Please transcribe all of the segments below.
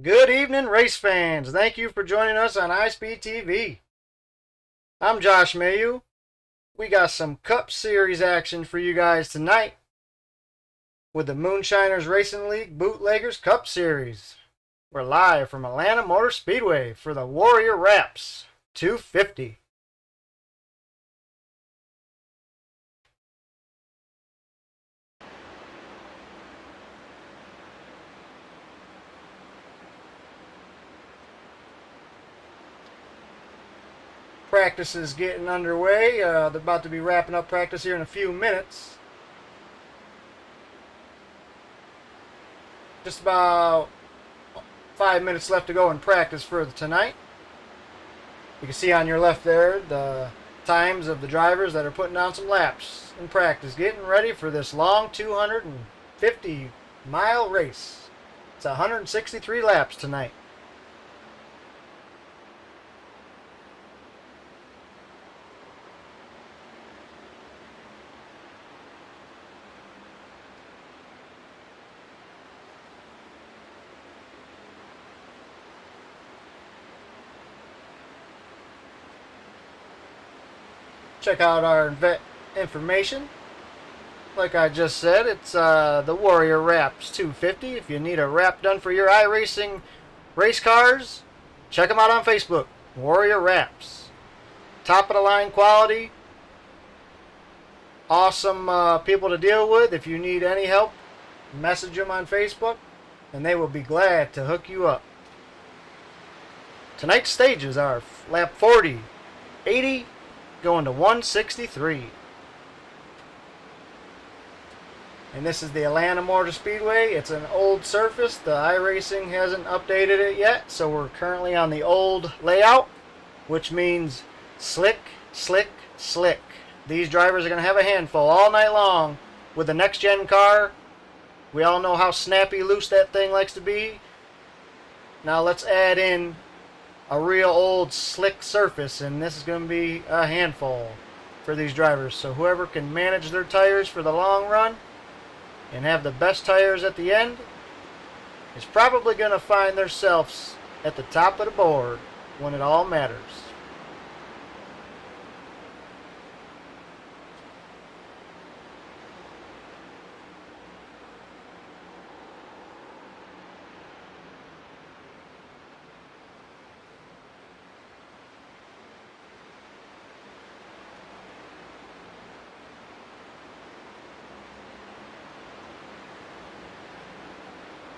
Good evening, race fans. Thank you for joining us on iSpeed TV. I'm Josh Mayu. We got some Cup Series action for you guys tonight with the Moonshiners Racing League Bootleggers Cup Series. We're live from Atlanta Motor Speedway for the Warrior Wrapz 250. Practice is getting underway. They're about to be wrapping up practice here in a few minutes. Just about 5 minutes left to go in practice for tonight. You can see on your left there the times of the drivers that are putting down some laps in practice, getting ready for this long 250-mile race. It's 163 laps tonight. Check out our vet information. Like I just said, it's the Warrior Wrapz 250. If you need a wrap done for your iRacing race cars, check them out on Facebook. Warrior Wrapz. Top of the line quality. Awesome people to deal with. If you need any help, message them on Facebook and they will be glad to hook you up. Tonight's stages are lap 40, 80, going to 163. And this is the Atlanta Motor Speedway. It's an old surface. The iRacing hasn't updated it yet, so we're currently on the old layout, which means slick, slick, slick. These drivers are going to have a handful all night long with the next-gen car. We all know how snappy loose that thing likes to be. Now let's add in a real old slick surface, and this is going to be a handful for these drivers. So whoever can manage their tires for the long run and have the best tires at the end is probably going to find themselves at the top of the board when it all matters.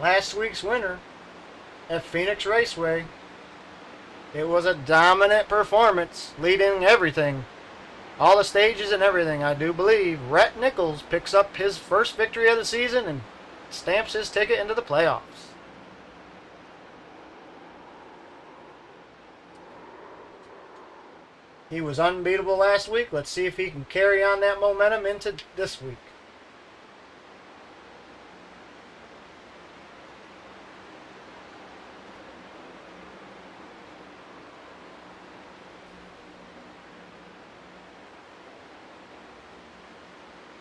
Last week's winner at Phoenix Raceway, it was a dominant performance, leading everything, all the stages and everything. I do believe Rhett Nichols picks up his first victory of the season and stamps his ticket into the playoffs. He was unbeatable last week. Let's see if he can carry on that momentum into this week.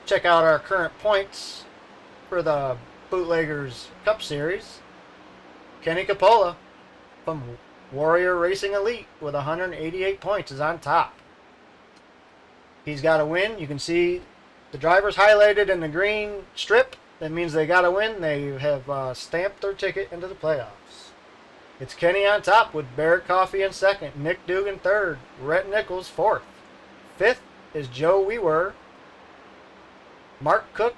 Check out our current points for the Bootleggers Cup Series. Kenny Capola from Warrior Racing Elite with 188 points is on top. He's got a win. You can see the drivers highlighted in the green strip. That means they got a win. They have stamped their ticket into the playoffs. It's Kenny on top with Barrett Coffey in second, Nick Dugan third, Rhett Nichols fourth. Fifth is Joe Wewer, Mark Cook,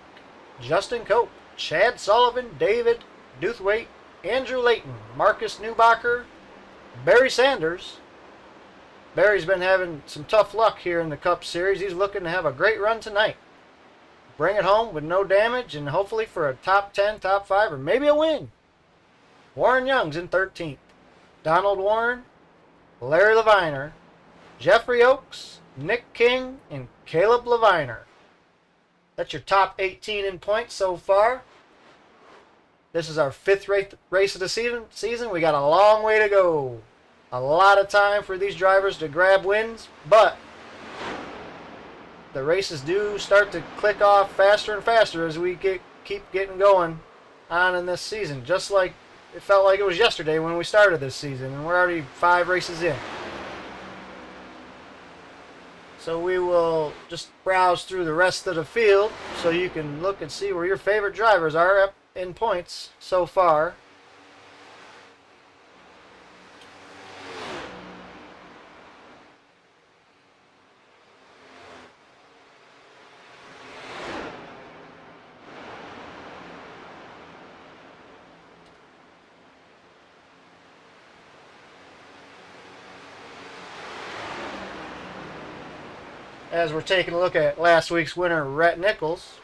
Justin Cope, Chad Sullivan, David Duthwaite, Andrew Layton, Marcus Newbacher, Barry Sanders. Barry's been having some tough luck here in the Cup Series. He's looking to have a great run tonight. Bring it home with no damage and hopefully for a top 10, top 5, or maybe a win. Warren Young's in 13th. Donald Warren, Larry Leviner, Jeffrey Oakes, Nick King, and Caleb Leviner. That's your top 18 in points so far. This is our fifth race of the season. We got a long way to go. A lot of time for these drivers to grab wins, but the races do start to click off faster and faster as we keep getting going on in this season. Just like it felt like it was yesterday when we started this season, and we're already 5 races in. So we will just browse through the rest of the field so you can look and see where your favorite drivers are up in points so far. As we're taking a look at last week's winner, Rhett Nichols.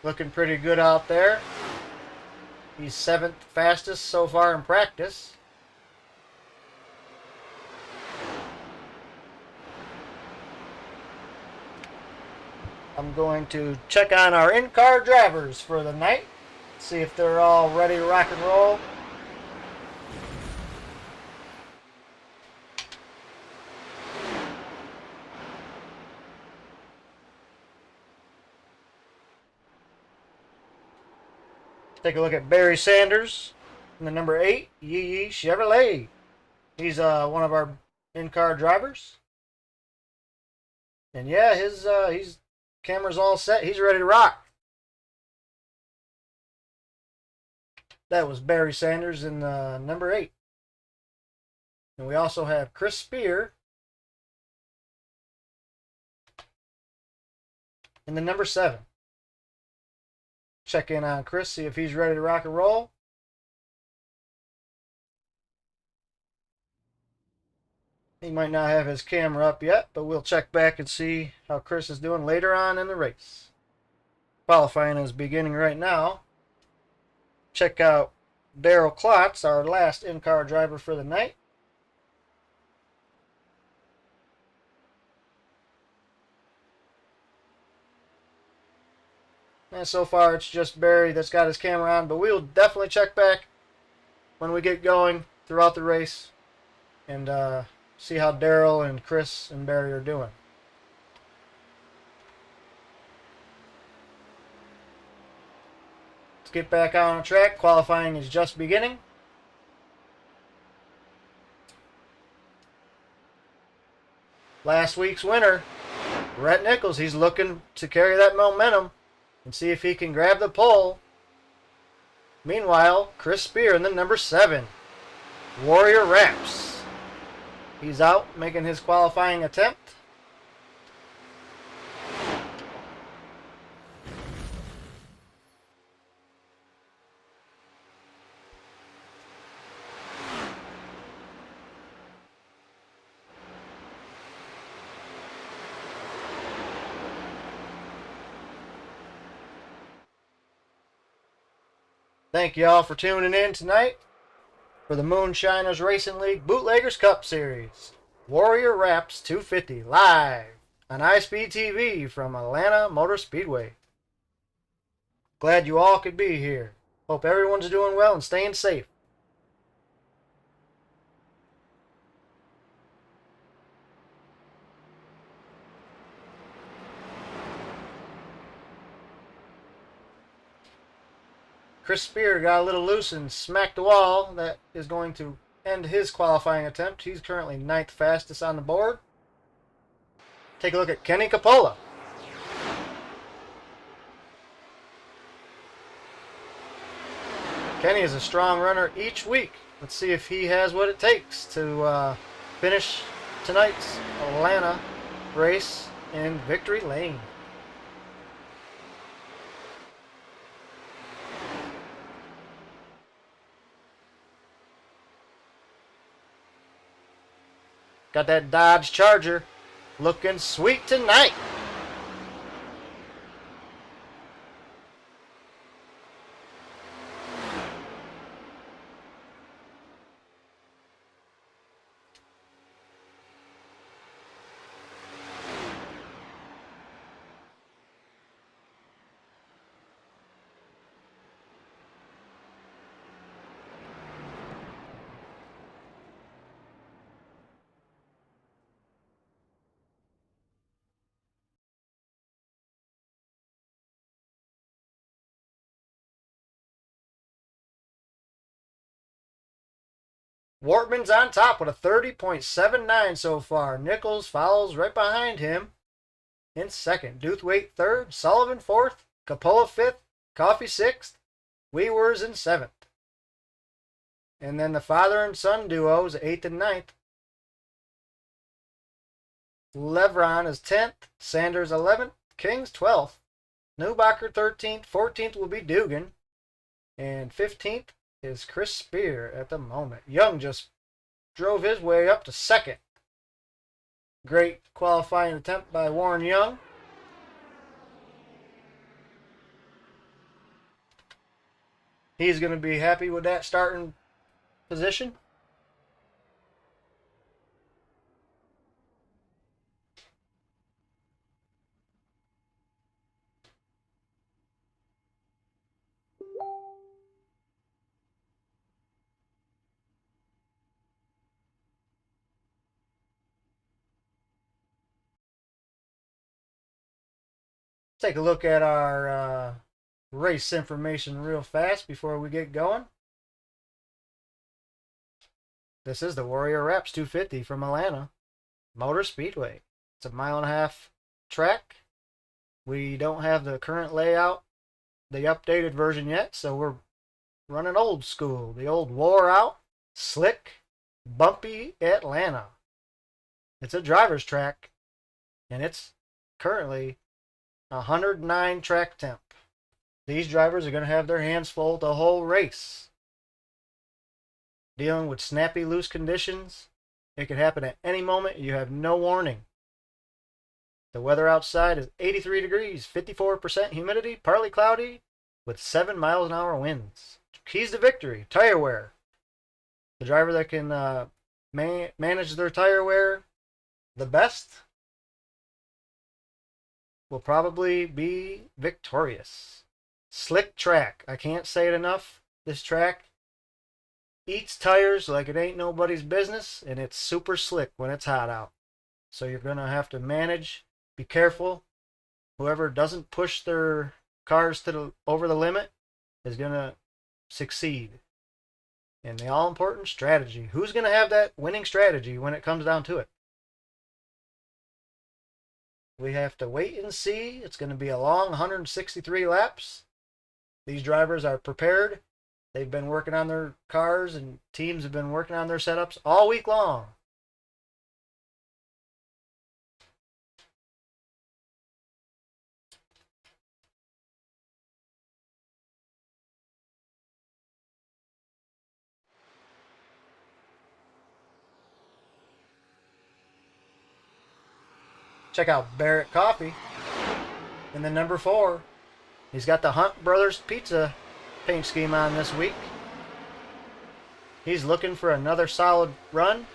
Looking pretty good out there. He's 7th fastest so far in practice. I'm going to check on our in-car drivers for the night. See if they're all ready to rock and roll. Take a look at Barry Sanders in the number 8, Yee Chevrolet. He's one of our in-car drivers. And yeah, his camera's all set. He's ready to rock. That was Barry Sanders in number 8. And we also have Chris Spear in the number 7. Check in on Chris, see if he's ready to rock and roll. He might not have his camera up yet, but we'll check back and see how Chris is doing later on in the race. Qualifying is beginning right now. Check out Daryl Klotz, our last in-car driver for the night. And so far it's just Barry that's got his camera on, but we'll definitely check back when we get going throughout the race and see how Daryl and Chris and Barry are doing. Let's get back on track. Qualifying is just beginning. Last week's winner, Rhett Nichols. He's looking to carry that momentum and see if he can grab the pole. Meanwhile, Chris Spear in the number 7, Warrior Wrapz. He's out making his qualifying attempt. Thank you all for tuning in tonight for the Moonshiners Racing League Bootleggers Cup Series. Warrior Wrapz 250 live on iSpeed TV from Atlanta Motor Speedway. Glad you all could be here. Hope everyone's doing well and staying safe. Chris Spear got a little loose and smacked the wall. That is going to end his qualifying attempt. He's currently 9th fastest on the board. Take a look at Kenny Capola. Kenny is a strong runner each week. Let's see if he has what it takes to finish tonight's Atlanta race in victory lane. Got that Dodge Charger looking sweet tonight. Wortman's on top with a 30.79 so far. Nichols follows right behind him in second. Dewthwaite third. Sullivan fourth. Coppola fifth. Coffey sixth. Weavers in seventh. And then the father and son duos, 8th and ninth. Levron is 10th. Sanders 11th. Kings 12th. Neubacher 13th. 14th will be Dugan. And 15th is Chris Spear at the moment. Young just drove his way up to second. Great qualifying attempt by Warren Young. He's going to be happy with that starting position. Take a look at our race information real fast before we get going. This is the Warrior Wrapz 250 from Atlanta Motor Speedway. It's a 1.5 mile track. We don't have the current layout, the updated version yet, so we're running old school. The old wore out, slick, bumpy Atlanta. It's a driver's track, and it's currently 109 track temp. These drivers are going to have their hands full the whole race. Dealing with snappy, loose conditions. It could happen at any moment. You have no warning. The weather outside is 83 degrees, 54% humidity, partly cloudy, with 7 miles an hour winds. Keys to victory, tire wear. The driver that can manage their tire wear the best will probably be victorious. Slick track. I can't say it enough. This track eats tires like it ain't nobody's business, and it's super slick when it's hot out. So you're going to have to manage, be careful. Whoever doesn't push their cars to over the limit is going to succeed. And the all-important strategy. Who's going to have that winning strategy when it comes down to it? We have to wait and see. It's going to be a long 163 laps. These drivers are prepared. They've been working on their cars, and teams have been working on their setups all week long. Check out Barrett Coffee in the number 4. He's got the Hunt Brothers Pizza paint scheme on this week. He's looking for another solid run.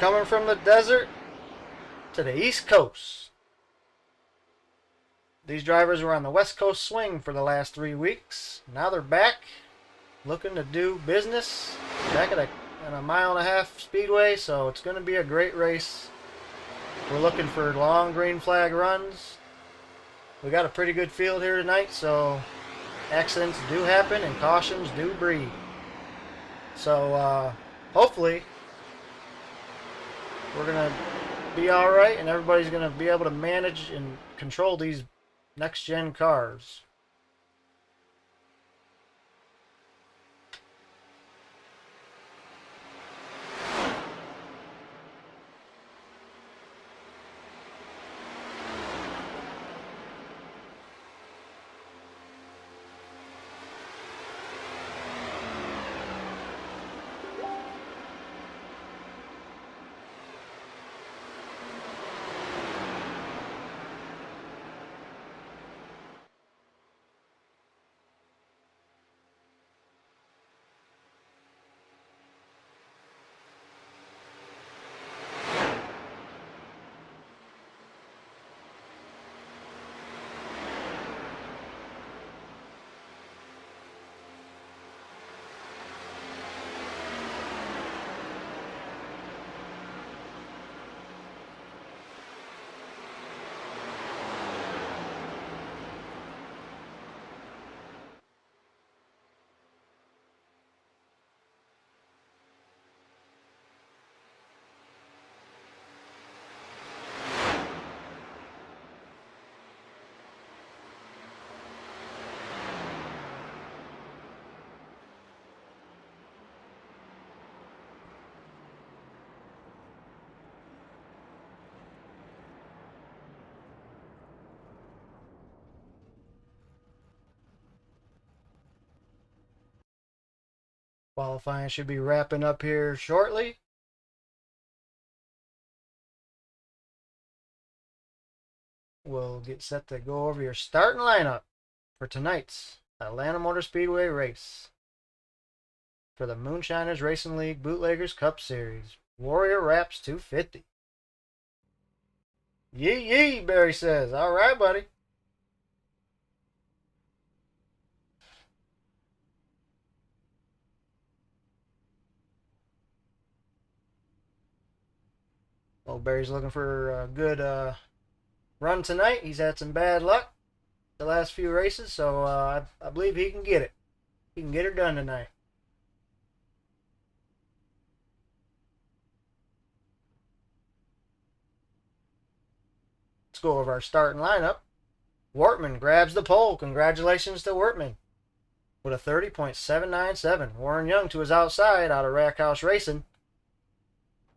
Coming from the desert to the East Coast. These drivers were on the West Coast swing for the last 3 weeks. Now they're back, looking to do business, back at a 1.5 mile speedway, so it's going to be a great race. We're looking for long green flag runs. We got a pretty good field here tonight, so accidents do happen and cautions do breed. So hopefully we're going to be all right, and everybody's going to be able to manage and control these next-gen cars. Qualifying should be wrapping up here shortly. We'll get set to go over your starting lineup for tonight's Atlanta Motor Speedway race for the Moonshiners Racing League Bootleggers Cup Series. Warrior Wrapz 250. Yee yee, Barry says. All right, buddy. Well, Barry's looking for a good run tonight. He's had some bad luck the last few races, so I believe he can get it. He can get her done tonight. Let's go over our starting lineup. Wortman grabs the pole. Congratulations to Wortman with a 30.797. Warren Young to his outside out of Rackhouse Racing.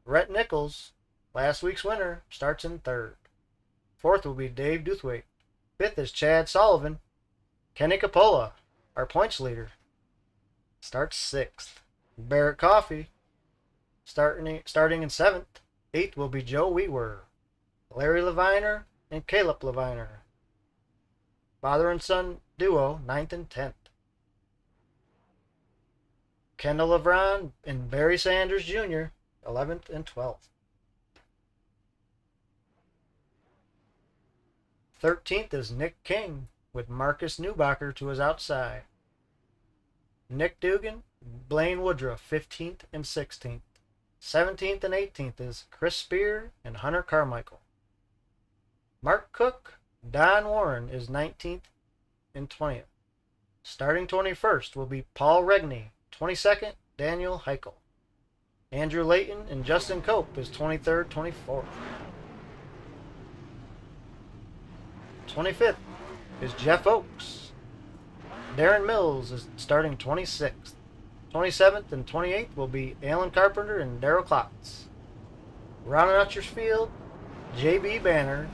Rhett Nichols, last week's winner, starts in third. Fourth will be Dave Duthwaite. Fifth is Chad Sullivan. Kenny Capola, our points leader, starts sixth. Barrett Coffey, starting in seventh. Eighth will be Joe Wheatwer. Larry Leviner and Caleb Leviner. Father and son duo, 9th and 10th. Kendall LeBron and Barry Sanders Jr., 11th and 12th. 13th is Nick King with Marcus Newbacher to his outside. Nick Dugan, Blaine Woodruff, 15th and 16th. 17th and 18th is Chris Spear and Hunter Carmichael. Mark Cook, Don Warren is 19th and 20th. Starting 21st will be Paul Regney. 22nd, Daniel Heichel. Andrew Layton and Justin Cope is 23rd, 24th. 25th is Jeff Oakes. Darren Mills is starting 26th. 27th and 28th will be Alan Carpenter and Darryl Klotz. Rounding out your field, JB Banner,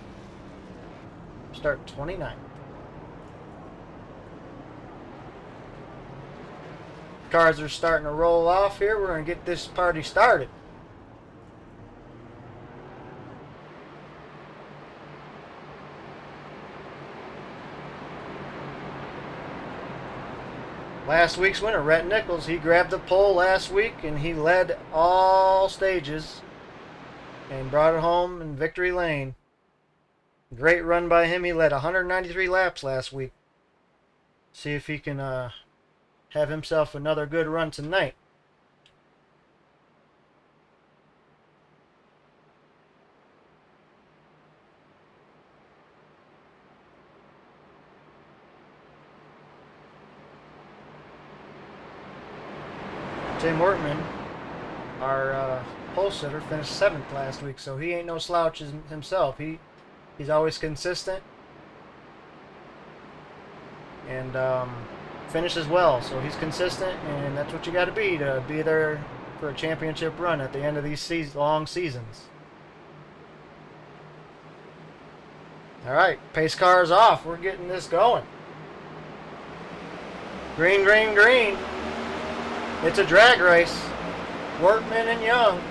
start 29th. Cars are starting to roll off here. We're going to get this party started. Last week's winner, Rhett Nichols, he grabbed the pole last week and he led all stages and brought it home in victory lane. Great run by him. He led 193 laps last week. See if he can have himself another good run tonight. Tim Wortman, our pole sitter, finished 7th last week, so he ain't no slouch himself. He's always consistent and finishes well, so he's consistent, and that's what you got to be there for a championship run at the end of these long seasons. All right, pace car is off. We're getting this going. Green, green, green. It's a drag race. Workman and Young.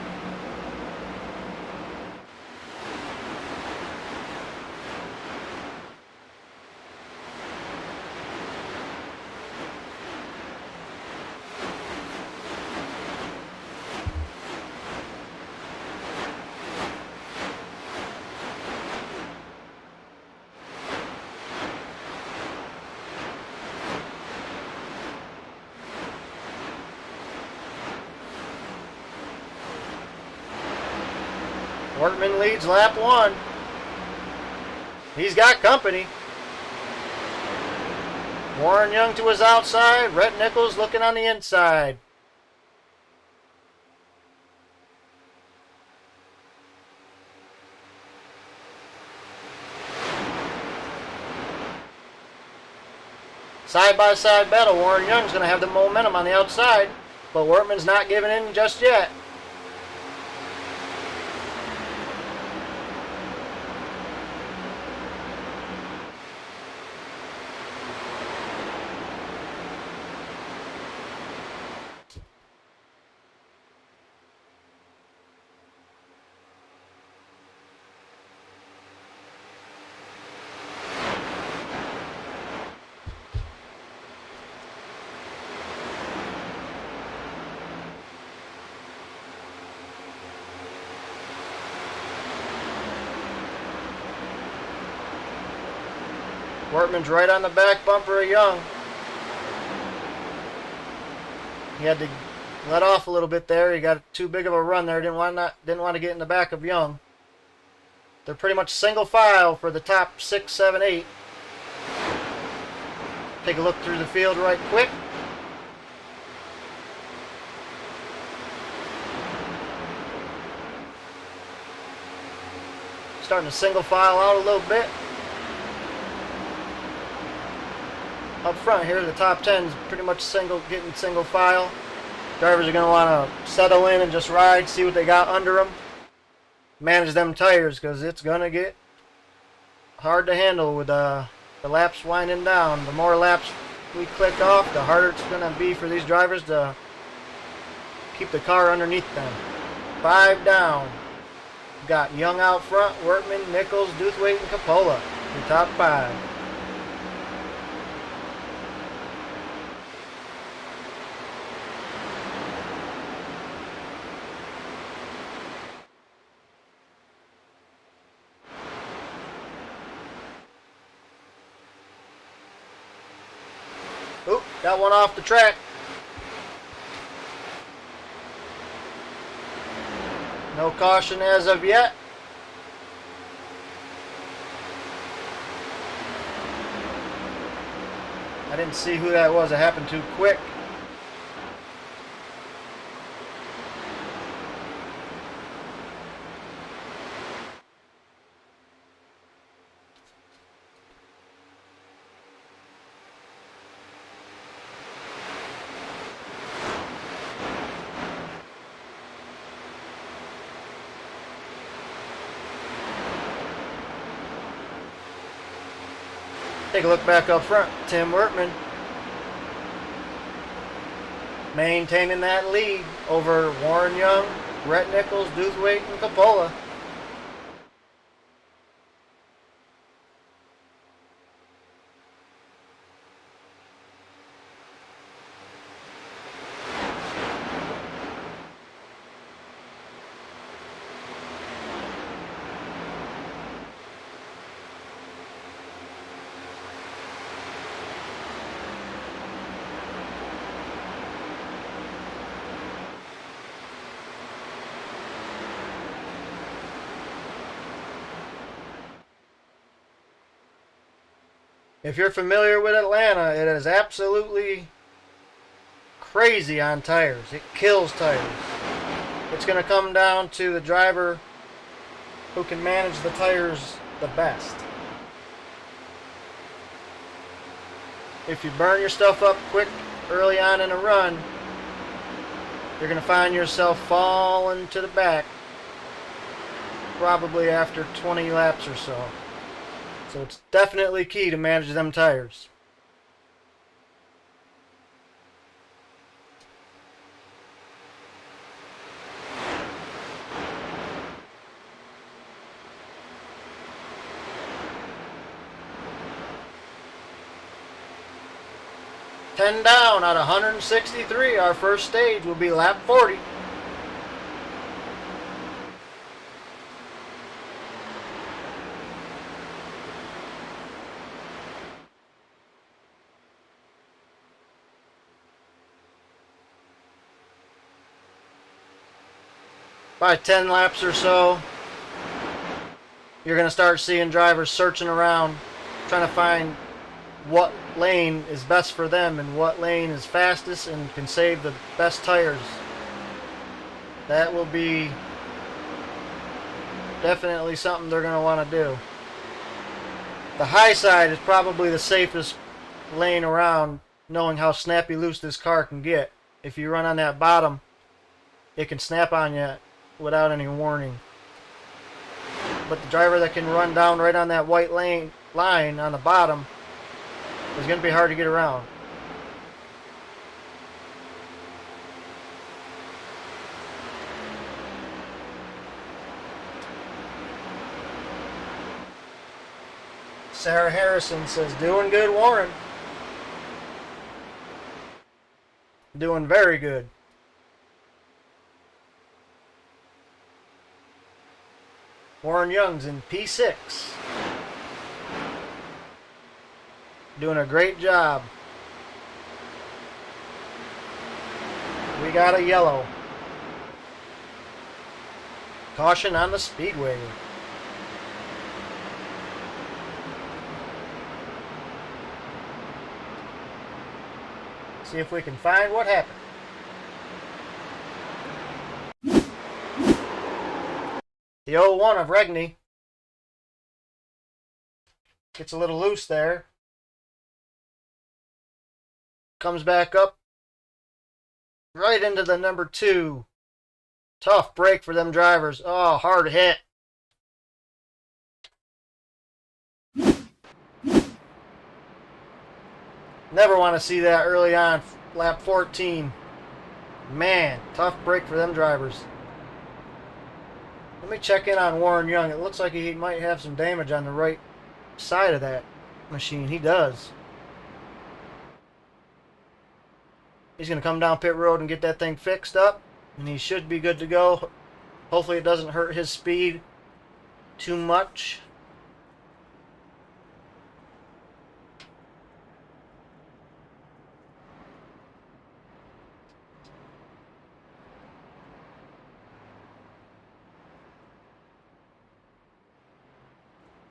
Workman leads lap 1. He's got company. Warren Young to his outside. Rhett Nichols looking on the inside. Side-by-side battle. Warren Young's going to have the momentum on the outside, but Workman's not giving in just yet. Workman's right on the back bumper of Young. He had to let off a little bit there. He got too big of a run there. Didn't want to get in the back of Young. They're pretty much single file for the top 6, 7, 8. Take a look through the field right quick. Starting to single file out a little bit. Up front here, the top 10 is pretty much getting single file. Drivers are going to want to settle in and just ride, see what they got under them. Manage them tires, because it's going to get hard to handle with the laps winding down. The more laps we click off, the harder it's going to be for these drivers to keep the car underneath them. 5 down. We've got Young out front, Workman, Nichols, Duthwaite, and Coppola. The top 5. Oop, got one off the track. No caution as of yet. I didn't see who that was. It happened too quick. Take a look back up front. Tim Workman maintaining that lead over Warren Young, Rhett Nichols, Duthwaite, and Coppola. If you're familiar with Atlanta, it is absolutely crazy on tires. It kills tires. It's going to come down to the driver who can manage the tires the best. If you burn your stuff up quick early on in a run, you're going to find yourself falling to the back probably after 20 laps or so. So it's definitely key to manage them tires. Ten down out of 163. Our first stage will be lap 40. By 10 laps or so, you're going to start seeing drivers searching around, trying to find what lane is best for them and what lane is fastest and can save the best tires. That will be definitely something they're going to want to do. The high side is probably the safest lane around, knowing how snappy loose this car can get. If you run on that bottom, it can snap on you without any warning. But the driver that can run down right on that white line on the bottom is going to be hard to get around. Sarah Harrison says, "Doing good, Warren." Doing very good. Warren Young's in P6. doing a great job. We got a yellow. Caution on the speedway. See if we can find what happened. The 01 of Regni gets a little loose there. Comes back up right into the number 2. Tough break for them drivers. Oh, hard hit. Never want to see that early on, lap 14. Man, tough break for them drivers. Let me check in on Warren Young. It looks like he might have some damage on the right side of that machine. He does. He's going to come down pit road and get that thing fixed up, and he should be good to go. Hopefully it doesn't hurt his speed too much.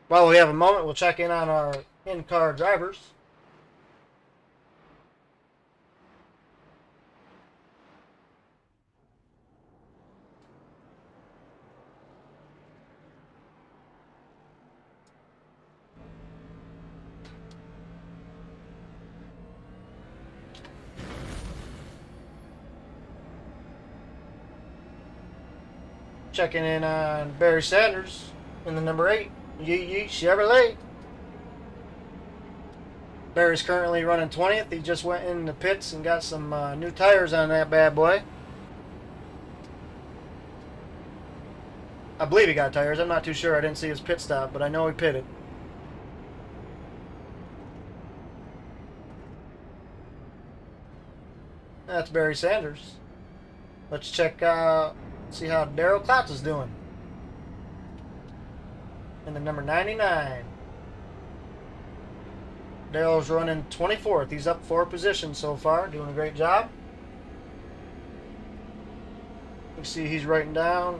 While we have a moment, we'll check in on our in-car drivers. Checking in on Barry Sanders in the number 8. Yeet Chevrolet. Barry's currently running 20th. He just went in the pits and got some new tires on that bad boy. I believe he got tires. I'm not too sure. I didn't see his pit stop, but I know he pitted. That's Barry Sanders. Let's check see how Daryl Klotz is doing. In the number 99. Daryl's running 24th. He's up 4 positions so far. Doing a great job. You see he's writing down,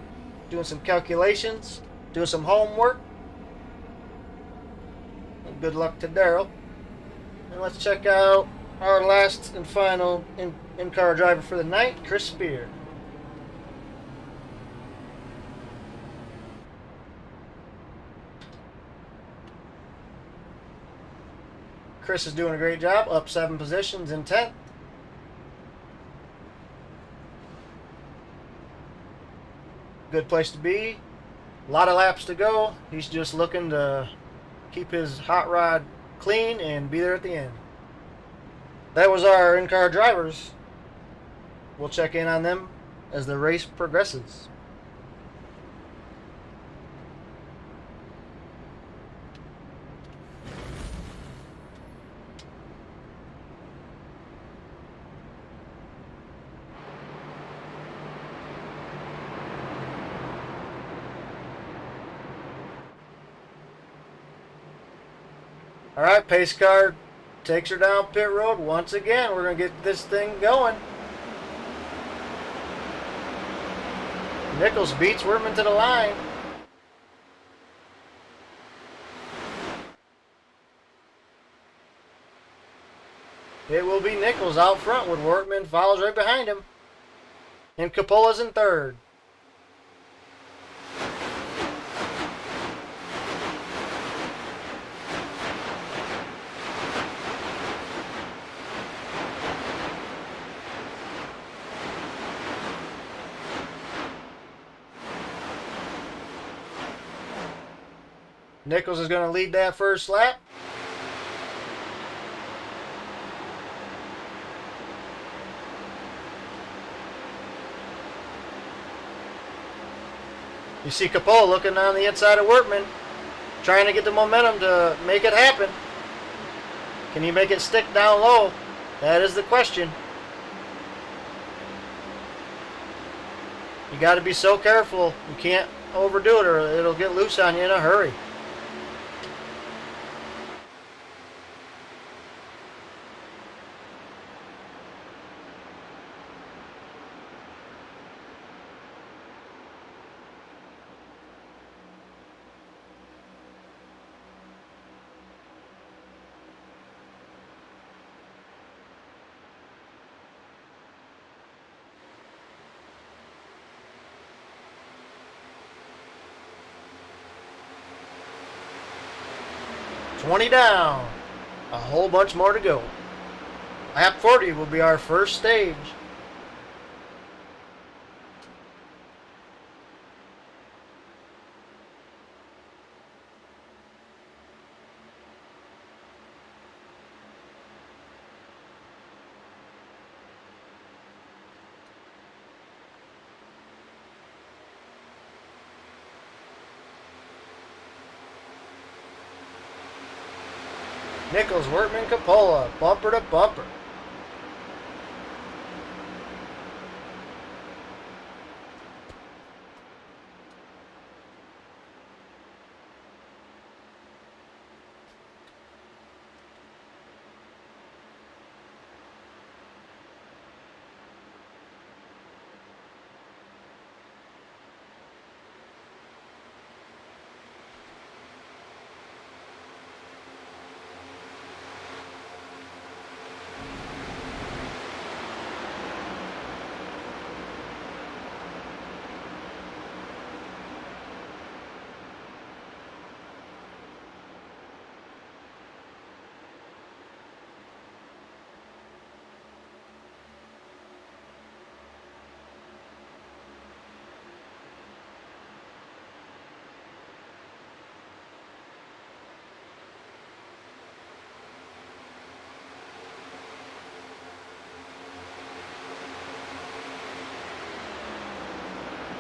doing some calculations, doing some homework. And good luck to Daryl. And let's check out our last and final in-car driver for the night, Chris Spear. Chris is doing a great job, up 7 positions in 10th. Good place to be. A lot of laps to go. He's just looking to keep his hot rod clean and be there at the end. That was our in-car drivers. We'll check in on them as the race progresses. Alright, pace car takes her down pit road once again. We're going to get this thing going. Nichols beats Workman to the line. It will be Nichols out front with Workman follows right behind him. And Coppola's in 3rd. Nichols is going to lead that first lap. You see Coppola looking on the inside of Workman, trying to get the momentum to make it happen. Can he make it stick down low? That is the question. You got to be so careful. You can't overdo it or it'll get loose on you in a hurry. 20 down. A whole bunch more to go. Lap 40 will be our first stage. Nichols, Workman, Coppola, bumper to bumper.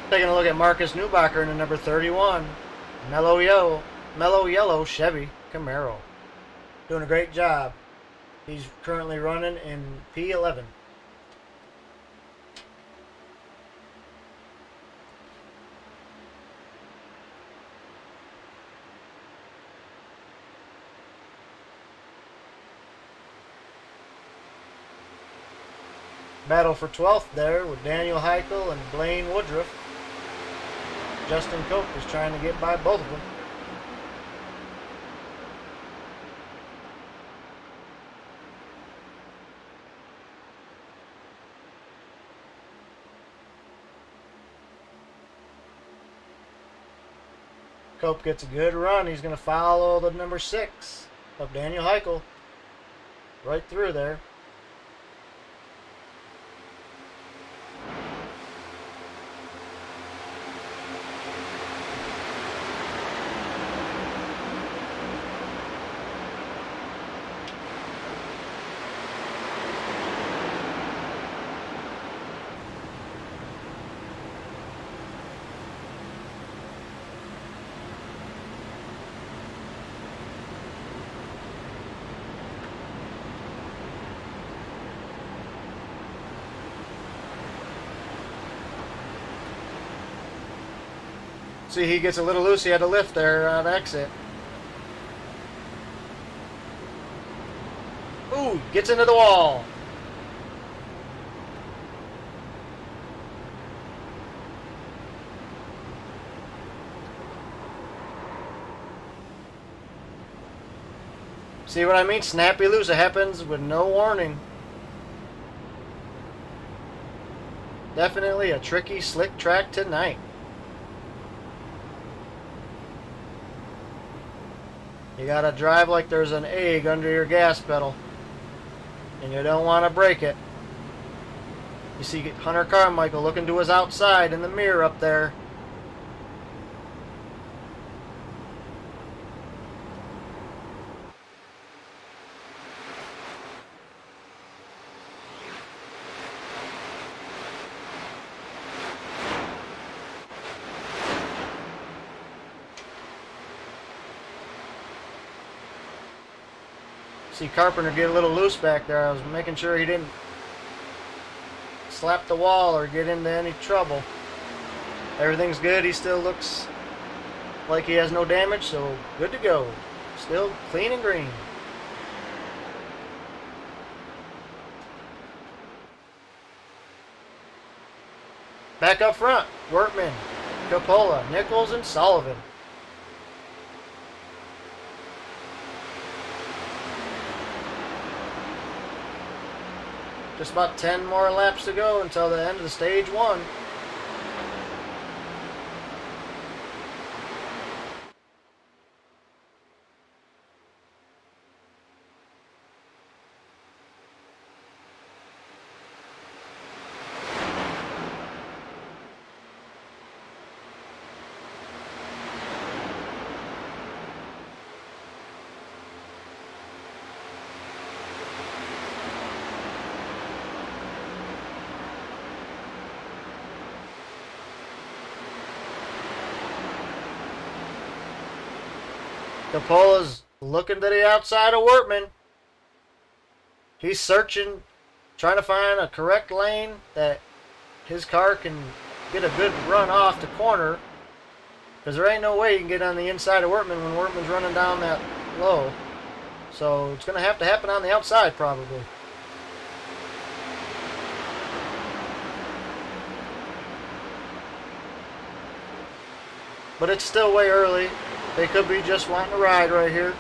Taking a look at Marcus Newbacher in the number 31. Mellow yellow Chevy Camaro. Doing a great job. He's currently running in P11. Battle for 12th there with Daniel Heichel and Blaine Woodruff. Justin Cope is trying to get by both of them. Cope gets a good run. He's going to follow the number 6 of Daniel Heichel right through there. See, he gets a little loose. He had to lift there on exit. Ooh, gets into the wall. See what I mean? Snappy loose. It happens with no warning. Definitely a tricky, slick track tonight. You gotta drive like there's an egg under your gas pedal. And you don't want to break it. You see Hunter Carmichael looking to his outside in the mirror up there. See Carpenter get a little loose back there. I was making sure he didn't slap the wall or get into any trouble. Everything's good. He still looks like he has no damage, so good to go. Still clean and green. Back up front, Workman, Coppola, Nichols, and Sullivan. Just about 10 more laps to go until the end of the stage 1. Capolla's looking to the outside of Wortman. He's searching, trying to find a correct lane that his car can get a good run off the corner. Because there ain't no way you can get on the inside of Wortman when Wortman's running down that low. So it's going to have to happen on the outside probably. But it's still way early. They could be just wanting to ride right here.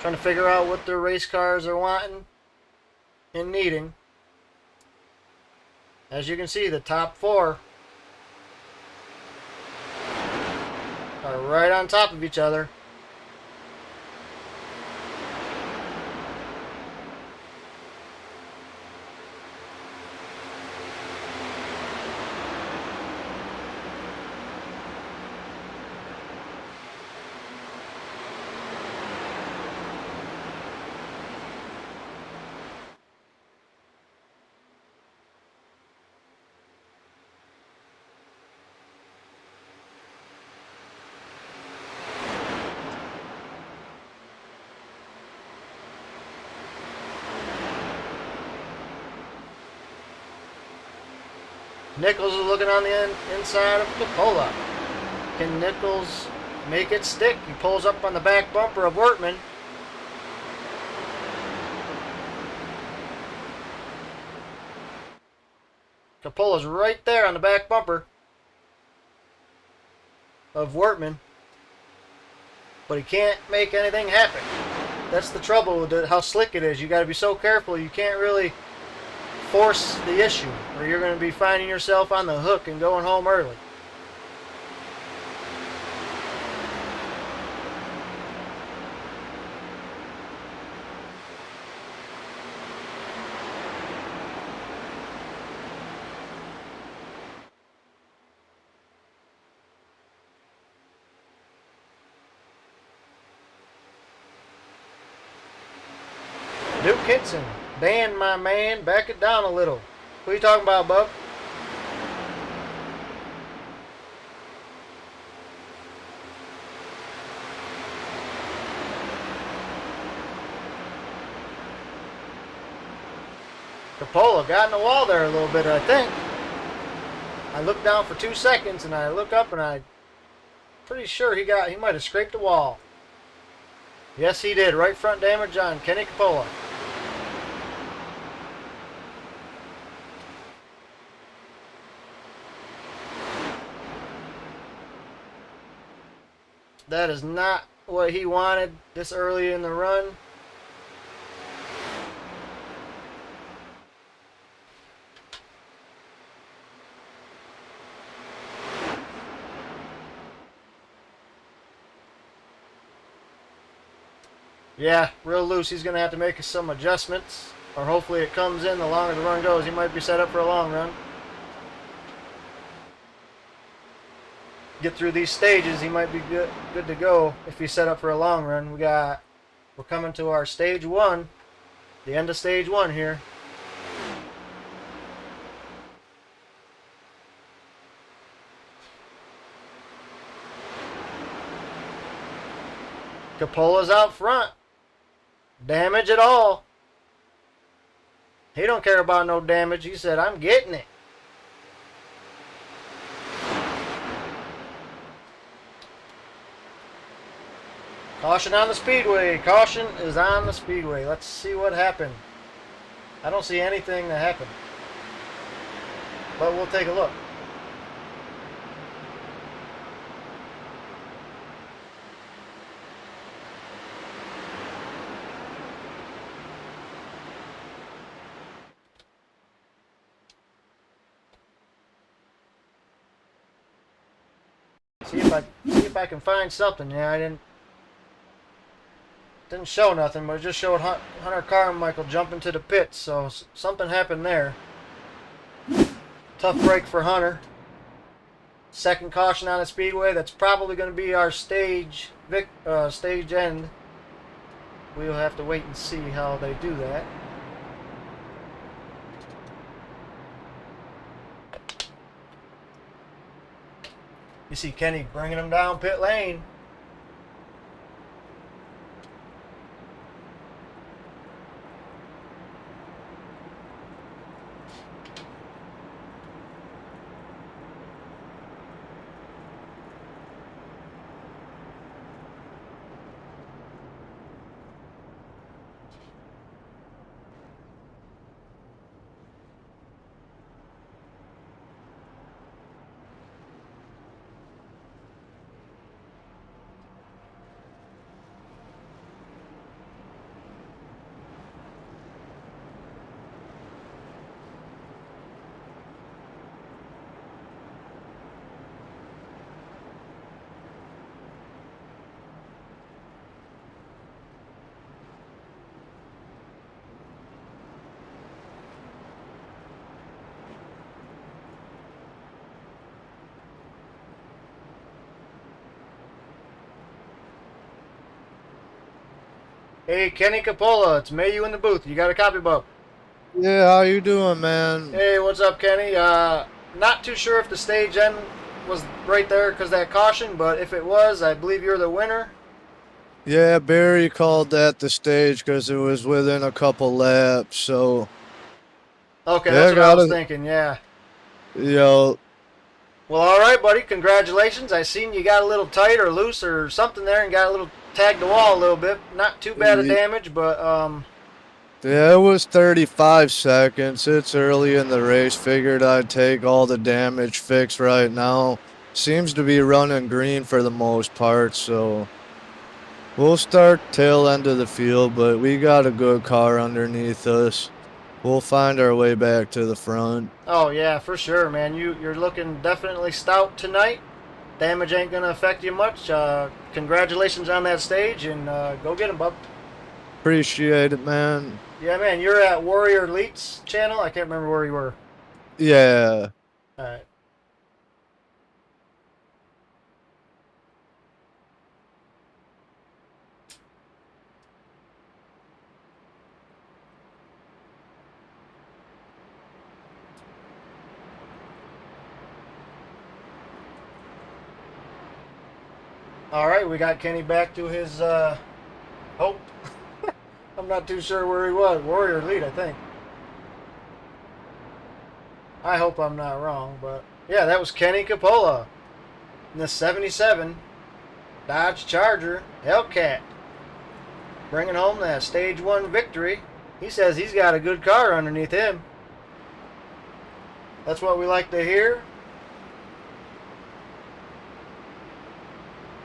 Trying to figure out what their race cars are wanting and needing. As you can see, the top four are right on top of each other. Nichols is looking on the inside of Coppola. Can Nichols make it stick? He pulls up on the back bumper of Wortman. Coppola's right there on the back bumper of Wortman. But he can't make anything happen. That's the trouble with how slick it is. You got to be so careful. You can't really force the issue, or you're going to be finding yourself on the hook and going home early. Duke Hinson. Dan, my man, back it down a little. Who are you talking about, bub? Coppola got in the wall there a little bit, I think. I looked down for 2 seconds, and I look up, and I'm pretty sure he might have scraped the wall. Yes, he did. Right front damage on Kenny Coppola. That is not what he wanted this early in the run. Yeah, real loose. He's going to have to make some adjustments, or hopefully it comes in the longer the run goes. He might be set up for a long run. Get through these stages, he might be good to go if he's set up for a long run. We're coming to our stage one, the end of stage one here. Coppola's out front. Damage at all. He don't care about no damage. He said, I'm getting it. Caution on the speedway. Caution is on the speedway. Let's see what happened. I don't see anything that happened. But we'll take a look. See if I can find something. Yeah, I didn't show nothing, but it just showed Hunter Carmichael jumping to the pits, so something happened there. Tough break for Hunter. Second caution on the speedway. That's probably going to be our stage end. We'll have to wait and see how they do that. You see Kenny bringing him down pit lane. Hey, Kenny Capola, it's Mayu in the booth. You got a copybook? Yeah, how you doing, man? Hey, what's up, Kenny? Not too sure if the stage end was right there because that caution, but if it was, I believe you're the winner. Yeah, Barry called that the stage because it was within a couple laps. So Okay, yeah, that's I what I got was it. thinking. Yeah. You know, Well, all right, buddy. Congratulations. I seen you got a little tight or loose or something there, and got a little tagged the wall a little bit. Not too bad of y- damage, but yeah, it was 35 seconds. It's early in the race. Figured I'd take all the damage fixed right now. Seems to be running green for the most part. So we'll start tail end of the field, but we got a good car underneath us. We'll find our way back to the front. oh yeah, for sure, man. You're looking definitely stout tonight. Damage ain't gonna affect you much. Congratulations on that stage, and go get him, bub. Appreciate it, man. Yeah, man, you're at Warrior Elite's channel. I can't remember where you were. Yeah. All right. All right, we got Kenny back to his hope. I'm not too sure where he was. Warrior Elite, I think. I hope I'm not wrong, but yeah, that was Kenny Capola in the 77 Dodge Charger Hellcat, bringing home that Stage 1 victory. He says he's got a good car underneath him. That's what we like to hear.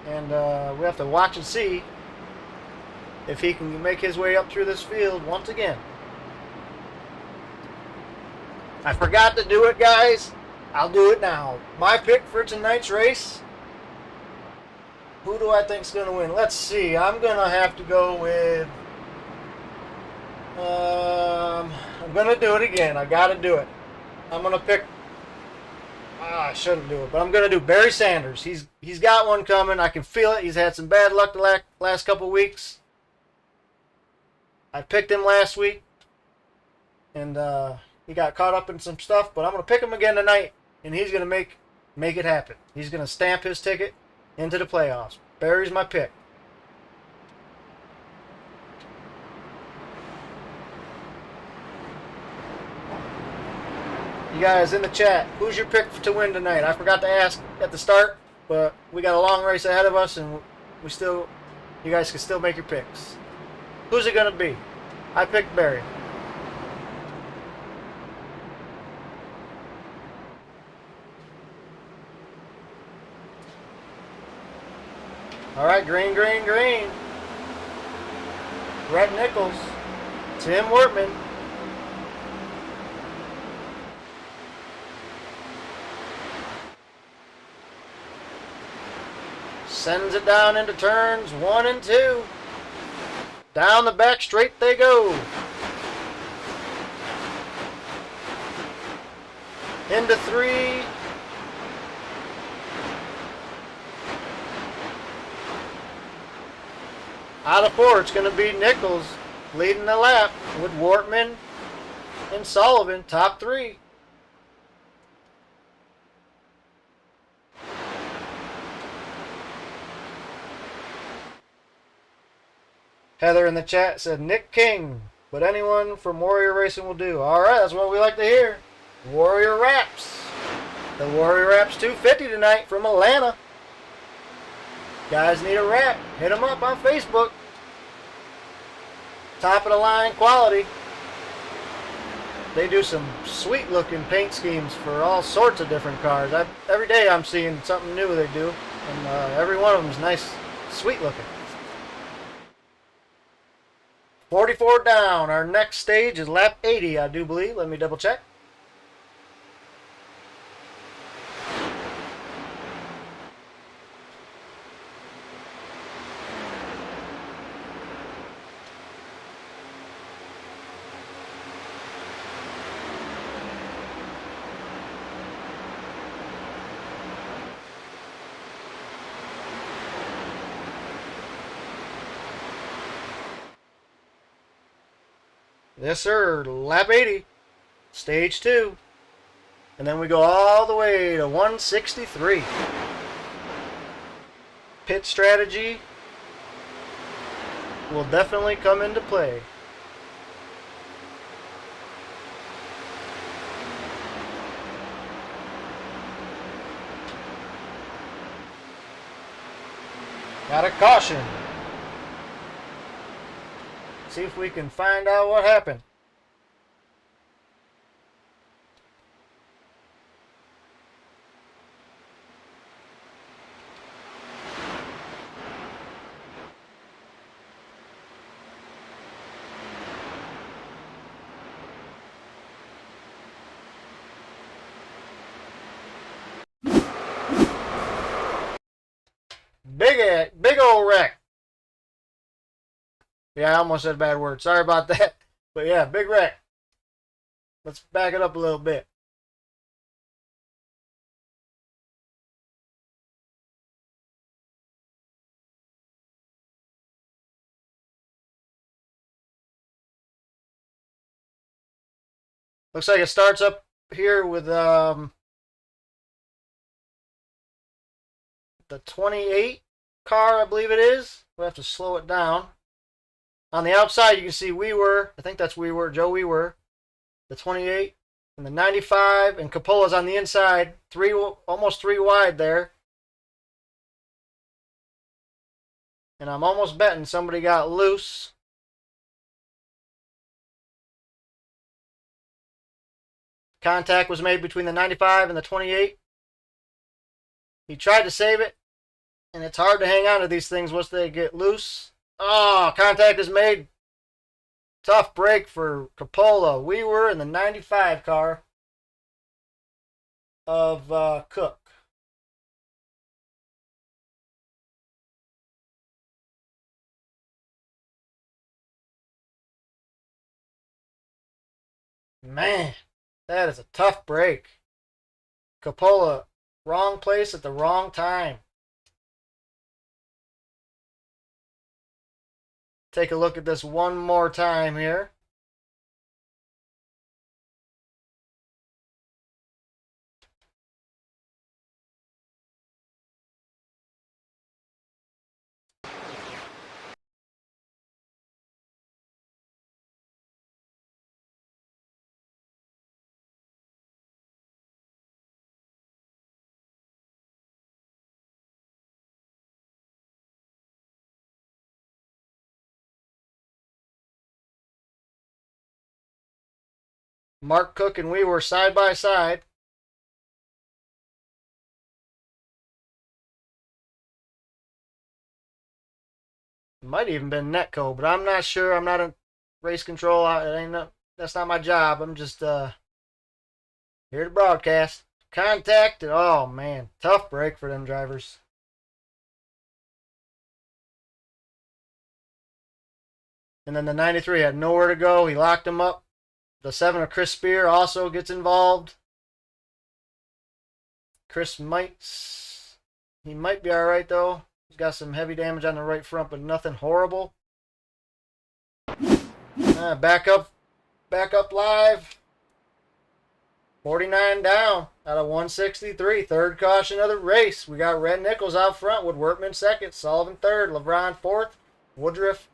And we have to watch and see if he can make his way up through this field once again. I forgot to do it, guys. I'll do it now. My pick for tonight's race. Who do I think's going to win? Let's see. I'm going to have to go with... I'm going to do it again. I got to do it. I'm going to pick... I shouldn't do it, but I'm going to do Barry Sanders. He's got one coming. I can feel it. He's had some bad luck the last couple weeks. I picked him last week, and he got caught up in some stuff, but I'm going to pick him again tonight, and he's going to make it happen. He's going to stamp his ticket into the playoffs. Barry's my pick. You guys in the chat, who's your pick to win tonight? I forgot to ask at the start, but we got a long race ahead of us, and you guys can still make your picks. Who's it going to be? I picked Barry. All right, green, green, green. Brett Nichols, Tim Wortman. Sends it down into turns 1 and 2. Down the back straight they go. Into 3. Out of 4, it's going to be Nichols leading the lap with Wortman and Sullivan, top 3. Heather in the chat said Nick King, but anyone from Warrior Racing will do. All right, that's what we like to hear. Warrior Wrapz. The Warrior Wrapz 250 tonight from Atlanta. Guys need a wrap, hit them up on Facebook. Top of the line quality. They do some sweet looking paint schemes for all sorts of different cars. Every day I'm seeing something new they do, and every one of them is nice, sweet looking. 44 down. Our next stage is lap 80, I do believe. Let me double check. Yes, sir. Lap 80. Stage 2. And then we go all the way to 163. Pit strategy will definitely come into play. Got a caution. See if we can find out what happened. Big old wreck. Yeah, I almost said a bad word. Sorry about that. But yeah, big wreck. Let's back it up a little bit. Looks like it starts up here with the 28 car, I believe it is. We'll have to slow it down. On the outside, you can see I think that's Joe Wewer, the 28, and the 95, and Coppola's on the inside, almost 3 wide there. And I'm almost betting somebody got loose. Contact was made between the 95 and the 28. He tried to save it, and it's hard to hang on to these things once they get loose. Oh, contact is made. Tough break for Coppola. We were in the 95 car of Cook. Man, that is a tough break. Coppola, wrong place at the wrong time. Take a look at this one more time here. Mark Cook and we were side by side. Might even been Netco, but I'm not sure. I'm not in race control. That's not my job. I'm just here to broadcast. Contact, and oh man, tough break for them drivers. And then the 93 had nowhere to go. He locked him up. The 7 of Chris Spear also gets involved. Chris might be all right though. He's got some heavy damage on the right front, but nothing horrible. Back up live. 49 down out of 163. Third caution of the race. We got Red Nichols out front with Workman second, Sullivan third, LeBron fourth, Woodruff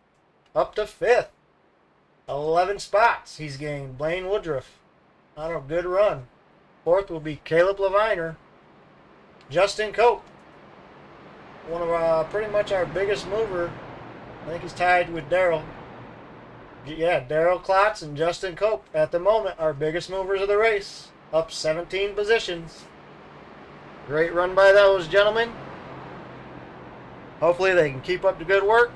up to fifth. 11 spots he's gained. Blaine Woodruff on a good run. Fourth will be Caleb Leviner. Justin Cope, one of pretty much our biggest mover. I think he's tied with Daryl. Yeah, Daryl Klotz and Justin Cope at the moment our biggest movers of the race. Up 17 positions. Great run by those gentlemen. Hopefully they can keep up the good work.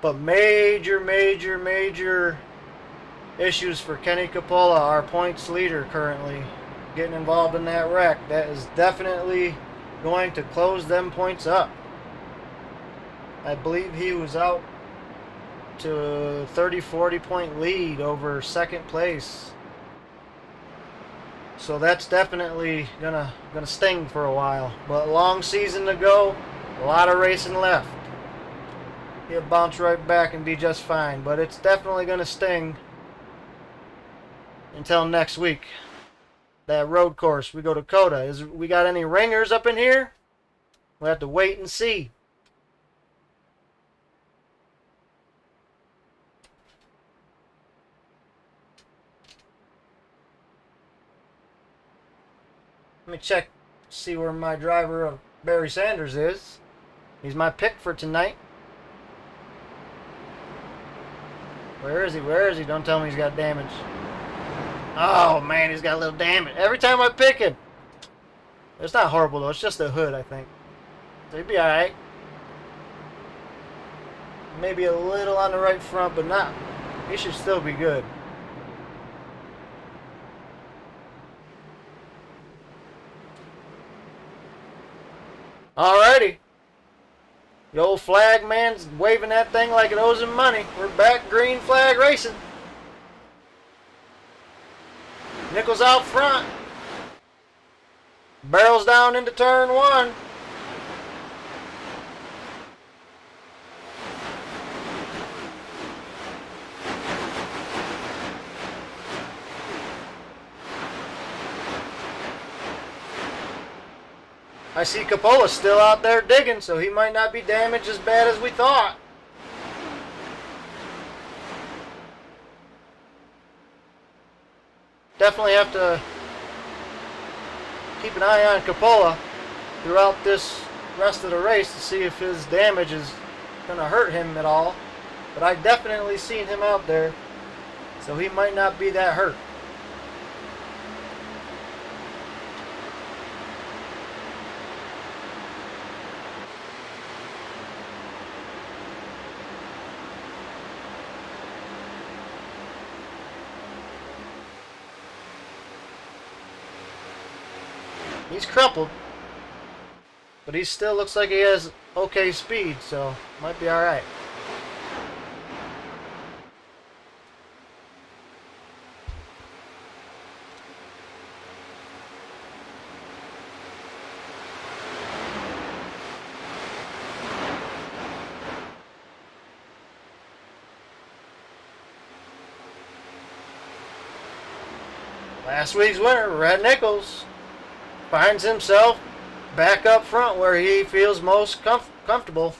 But major issues for Kenny Coppola, our points leader currently, getting involved in that wreck. That is definitely going to close them points up. I believe he was out to a 30-40 point lead over second place. So that's definitely gonna sting for a while. But long season to go. A lot of racing left. He'll bounce right back and be just fine, but it's definitely going to sting until next week. That road course, we go to Dakota. We got any ringers up in here? We'll have to wait and see. Let me check, see where my driver of Barry Sanders is. He's my pick for tonight. Where is he? Where is he? Don't tell me he's got damage. Oh, man, he's got a little damage. Every time I pick him. It's not horrible, though. It's just the hood, I think. So he'd be alright. Maybe a little on the right front, but not. He should still be good. Alrighty. The old flag man's waving that thing like it owes him money. We're back green flag racing. Nichols out front. Barrels down into turn 1. I see Coppola still out there digging, so he might not be damaged as bad as we thought. Definitely have to keep an eye on Coppola throughout this rest of the race to see if his damage is going to hurt him at all. But I definitely seen him out there, so he might not be that hurt. He's crumpled, but he still looks like he has okay speed, so might be alright. Last week's winner, Red Nichols, finds himself back up front where he feels most comfortable.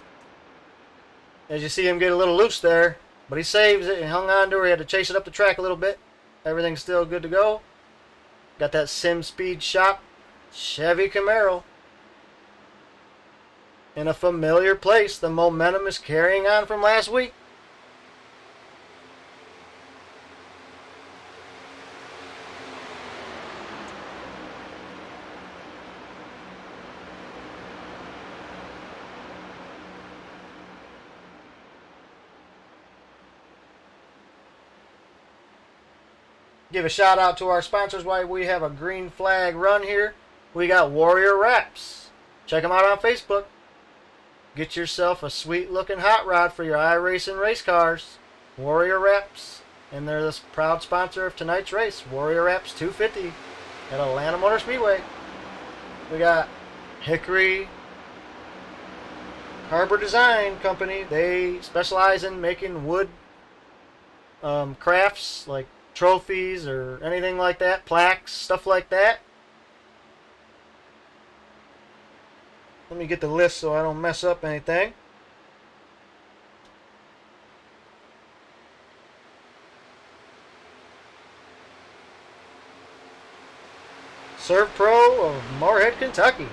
As you see him get a little loose there, but he saves it and hung on to her. He had to chase it up the track a little bit. Everything's still good to go. Got that Sim Speed Shop Chevy Camaro in a familiar place. The momentum is carrying on from last week. Give a shout out to our sponsors while we have a green flag run here. We got Warrior Wrapz. Check them out on Facebook. Get yourself a sweet looking hot rod for your iRacing race cars. Warrior Wrapz. And they're the proud sponsor of tonight's race. Warrior Wrapz 250 at Atlanta Motor Speedway. We got Hickory Harbor Design Company. They specialize in making wood crafts like trophies or anything like that, plaques, stuff like that. Let me get the list so I don't mess up anything. Serve Pro of Moorhead, Kentucky.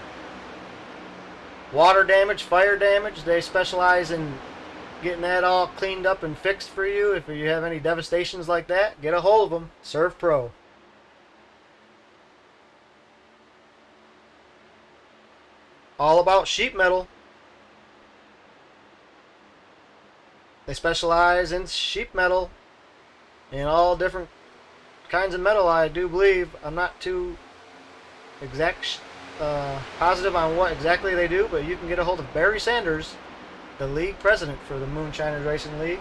Water damage, fire damage, they specialize in getting that all cleaned up and fixed for you. If you have any devastations like that, get a hold of them. Serve Pro. All About Sheet Metal. They specialize in sheet metal and all different kinds of metal, I do believe. I'm not too positive on what exactly they do, but you can get a hold of Barry Sanders, the league president for the Moonshiners Racing League.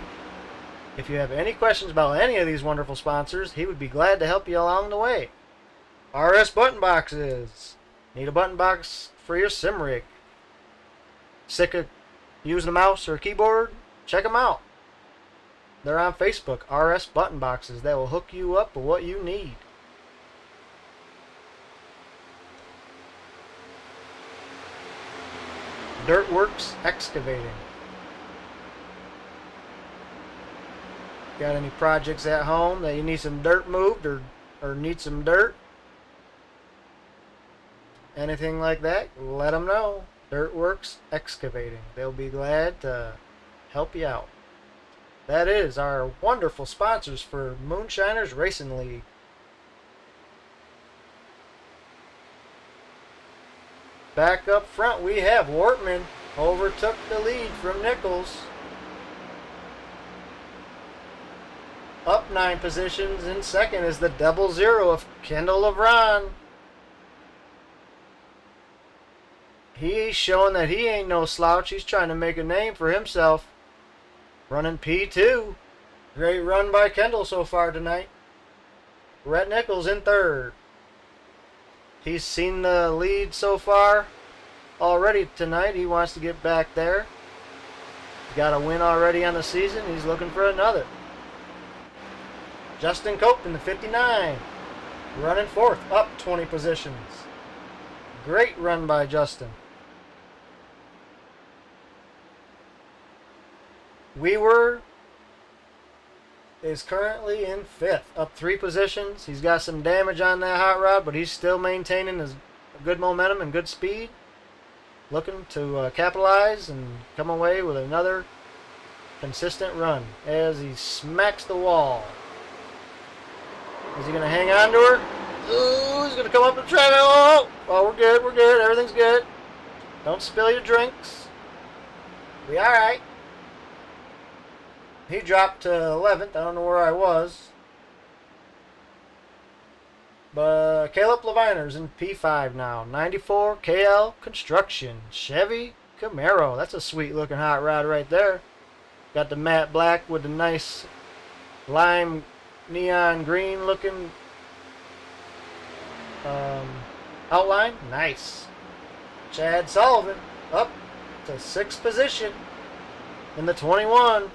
If you have any questions about any of these wonderful sponsors, he would be glad to help you along the way. RS Button Boxes. Need a button box for your sim rig. Sick of using a mouse or a keyboard? Check them out. They're on Facebook, RS Button Boxes. That will hook you up with what you need. Dirtworks Excavating. Got any projects at home that you need some dirt moved or need some dirt? Anything like that? Let them know. Dirtworks Excavating. They'll be glad to help you out. That is our wonderful sponsors for Moonshiners Racing League. Back up front, we have Wortman overtook the lead from Nichols. Up 9 positions in second is the double zero of Kendall LeBron. He's showing that he ain't no slouch. He's trying to make a name for himself. Running P2. Great run by Kendall so far tonight. Rhett Nichols in third. He's seen the lead so far already tonight. He wants to get back there. He's got a win already on the season. He's looking for another. Justin Cope in the 59. Running fourth, up 20 positions. Great run by Justin. Weaver is currently in fifth, up 3 positions. He's got some damage on that hot rod, but he's still maintaining his good momentum and good speed. Looking to capitalize and come away with another consistent run as he smacks the wall. Is he going to hang on to her? Ooh, he's going to come up and try it. Oh, we're good, we're good. Everything's good. Don't spill your drinks. Be all right. He dropped to 11th. I don't know where I was. But Caleb Leviner's in P5 now. 94 KL Construction. Chevy Camaro. That's a sweet looking hot rod right there. Got the matte black with the nice lime neon green looking outline. Nice. Chad Sullivan up to 6th position in the 21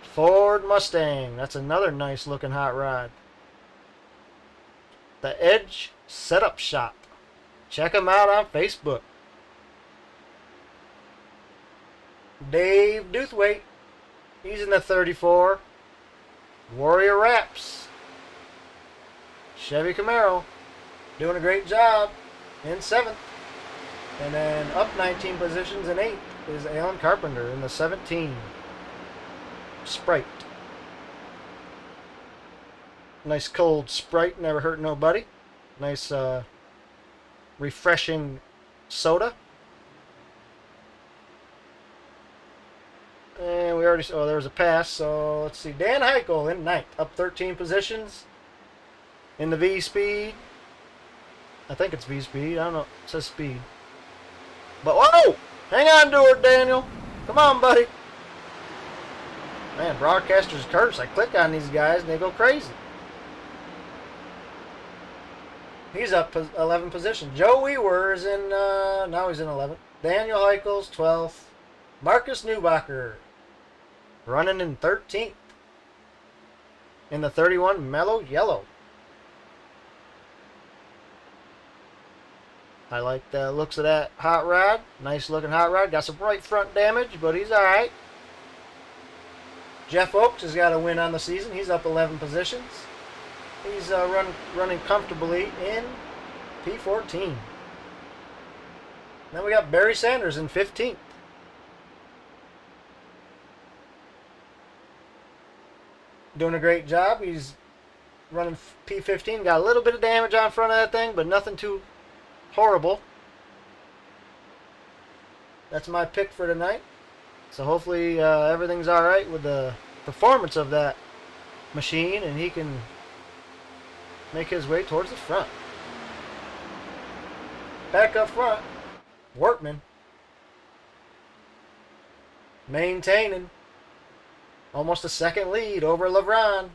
Ford Mustang. That's another nice looking hot rod. The Edge Setup Shop. Check them out on Facebook. Dave Doothwaite. He's in the 34 Warrior Wrapz. Chevy Camaro. Doing a great job in 7th. And then up 19 positions in 8th is Alan Carpenter in the 17 Sprite. Nice cold Sprite, never hurt nobody. Nice refreshing soda. And we already, there was a pass, so let's see. Dan Heichel in 9th, up 13 positions in the V-Speed. I think it's V-Speed, I don't know, it says Speed. But whoa! Hang on to her, Daniel. Come on, buddy. Man, broadcaster's curse. I click on these guys and they go crazy. He's up 11 positions. Joe Weaver is in, now he's in 11th. Daniel Heichel's 12th. Marcus Newbacher running in 13th. In the 31 Mellow Yellow. I like the looks of that hot rod. Nice looking hot rod. Got some right front damage, but he's alright. Jeff Oakes has got a win on the season. He's up 11 positions. He's running comfortably in P14. Then we got Barry Sanders in 15th. Doing a great job. He's running P15. Got a little bit of damage on front of that thing, but nothing too horrible. That's my pick for tonight. So hopefully everything's alright with the performance of that machine and he can make his way towards the front. Back up front, Workman. Maintaining almost a second lead over LeBron.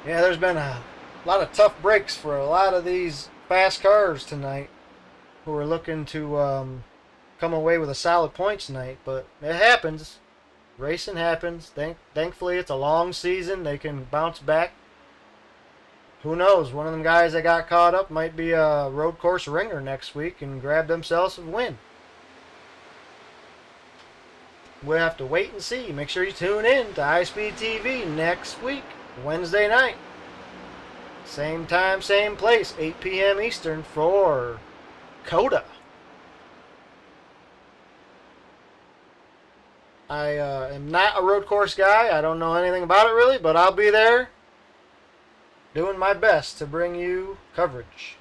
Yeah, there's been a lot of tough breaks for a lot of these fast cars tonight who are looking to come away with a solid points night, but it happens. Racing happens. Thankfully, it's a long season. They can bounce back. Who knows? One of them guys that got caught up might be a road course ringer next week and grab themselves a win. We'll have to wait and see. Make sure you tune in to High Speed TV next week, Wednesday night. Same time, same place, 8 p.m. Eastern for CODA. I am not a road course guy. I don't know anything about it really, but I'll be there doing my best to bring you coverage.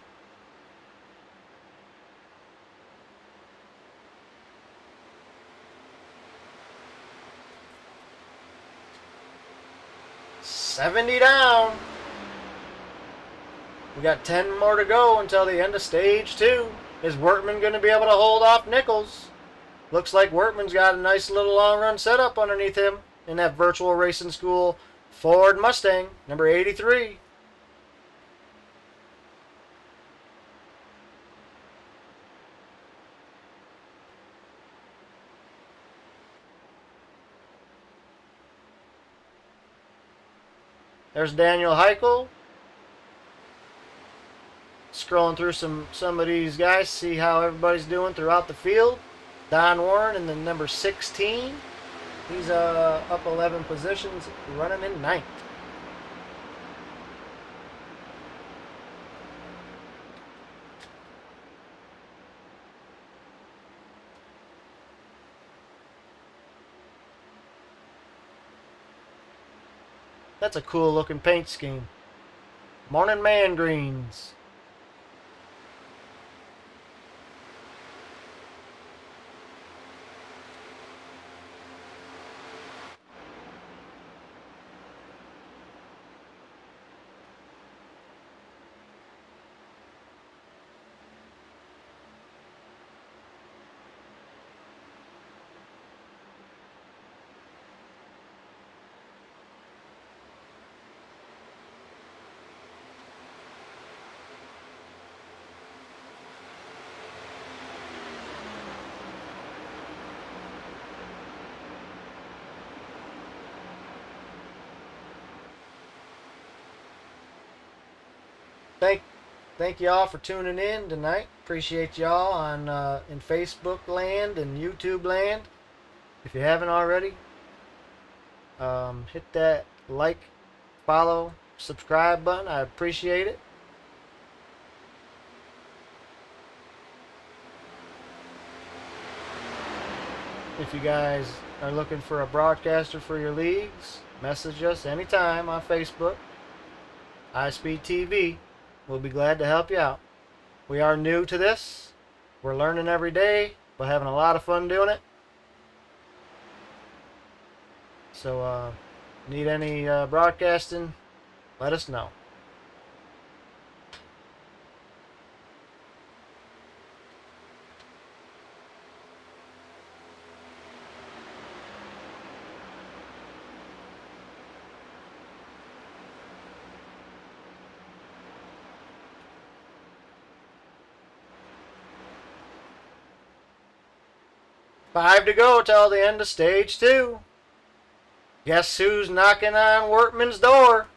$70 down. We got 10 more to go until the end of stage 2. Is Wortman going to be able to hold off Nichols? Looks like Wortman's got a nice little long run setup underneath him in that virtual racing school Ford Mustang, number 83. There's Daniel Heichel. Scrolling through some of these guys, see how everybody's doing throughout the field. Don Warren in the number 16. He's up 11 positions, running in 9th. That's a cool looking paint scheme. Morning Man greens. Thank y'all for tuning in tonight. Appreciate y'all on in Facebook land and YouTube land. If you haven't already, hit that like, follow, subscribe button. I appreciate it. If you guys are looking for a broadcaster for your leagues, message us anytime on Facebook. High Speed TV. We'll be glad to help you out. We are new to this. We're learning every day, but having a lot of fun doing it. So, need any broadcasting, let us know. Five to go till the end of stage 2. Guess who's knocking on Wortman's door?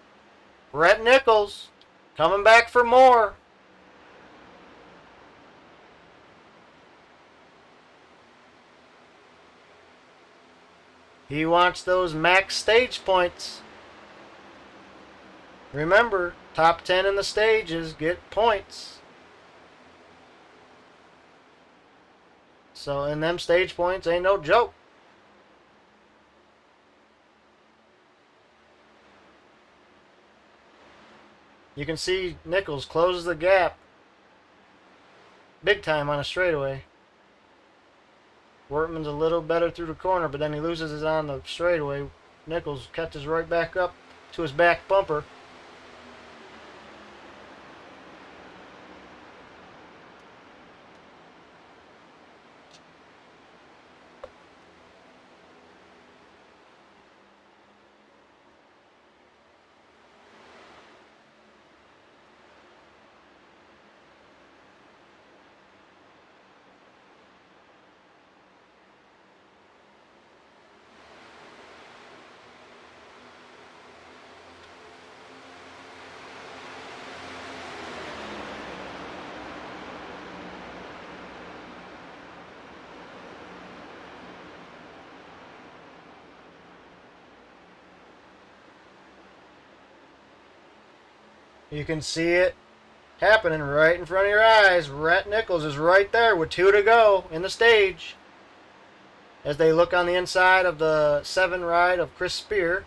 Brett Nichols, coming back for more. He wants those max stage points. Remember, top 10 in the stages get points. So, and them stage points ain't no joke. You can see Nichols closes the gap big time on a straightaway. Wortman's a little better through the corner, but then he loses it on the straightaway. Nichols catches right back up to his back bumper. You can see it happening right in front of your eyes. Rhett Nichols is right there with 2 to go in the stage as they look on the inside of the 7 ride of Chris Spear.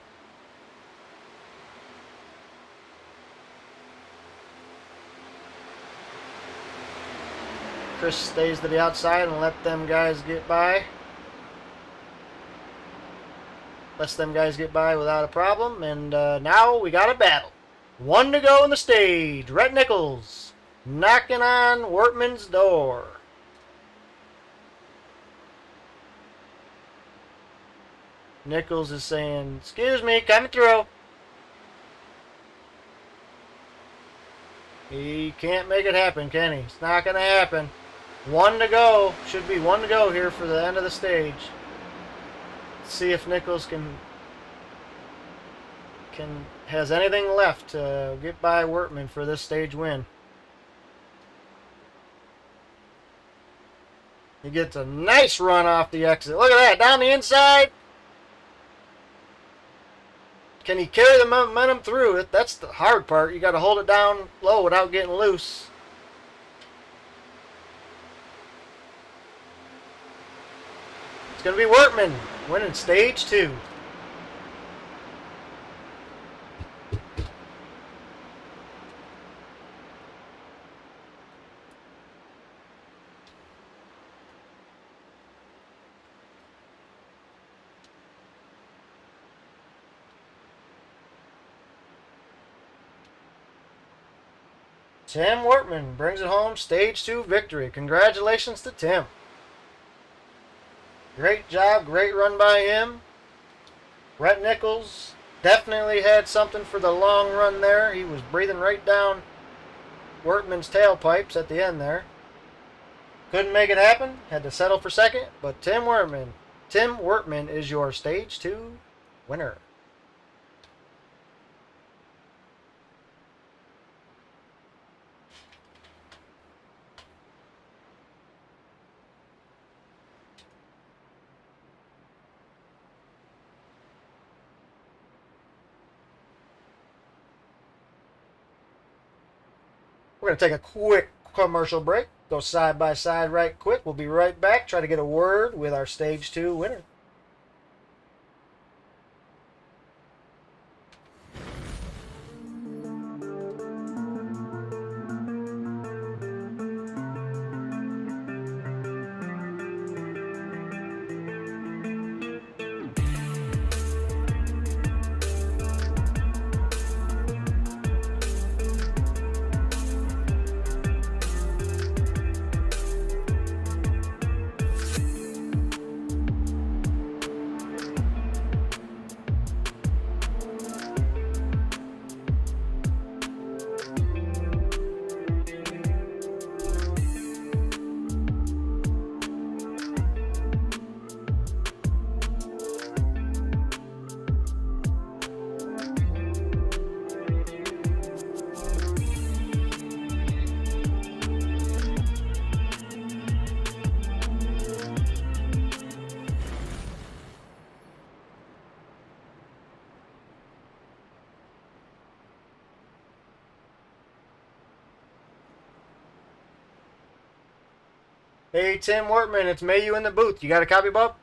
Chris stays to the outside and let them guys get by. Lets them guys get by without a problem. And now we got a battle. 1 to go in the stage. Rhett Nichols knocking on Wortman's door. Nichols is saying, "Excuse me, coming through." He can't make it happen, can he? It's not going to happen. 1 to go. Should be 1 to go here for the end of the stage. Let's see if Nichols has anything left to get by Wortman for this stage win. He gets a nice run off the exit. Look at that, down the inside. Can he carry the momentum through? That's the hard part. You got to hold it down low without getting loose. It's going to be Wortman winning stage 2. Tim Wortman brings it home, stage 2 victory. Congratulations to Tim. Great job, great run by him. Rhett Nichols definitely had something for the long run there. He was breathing right down Wortman's tailpipes at the end there. Couldn't make it happen, had to settle for second, but Tim Wortman is your stage 2 winner. We're going to take a quick commercial break. Go side by side right quick. We'll be right back. Try to get a word with our stage 2 winner. Hey, Tim Wortman, it's Mayu in the booth. You got a copy, bub?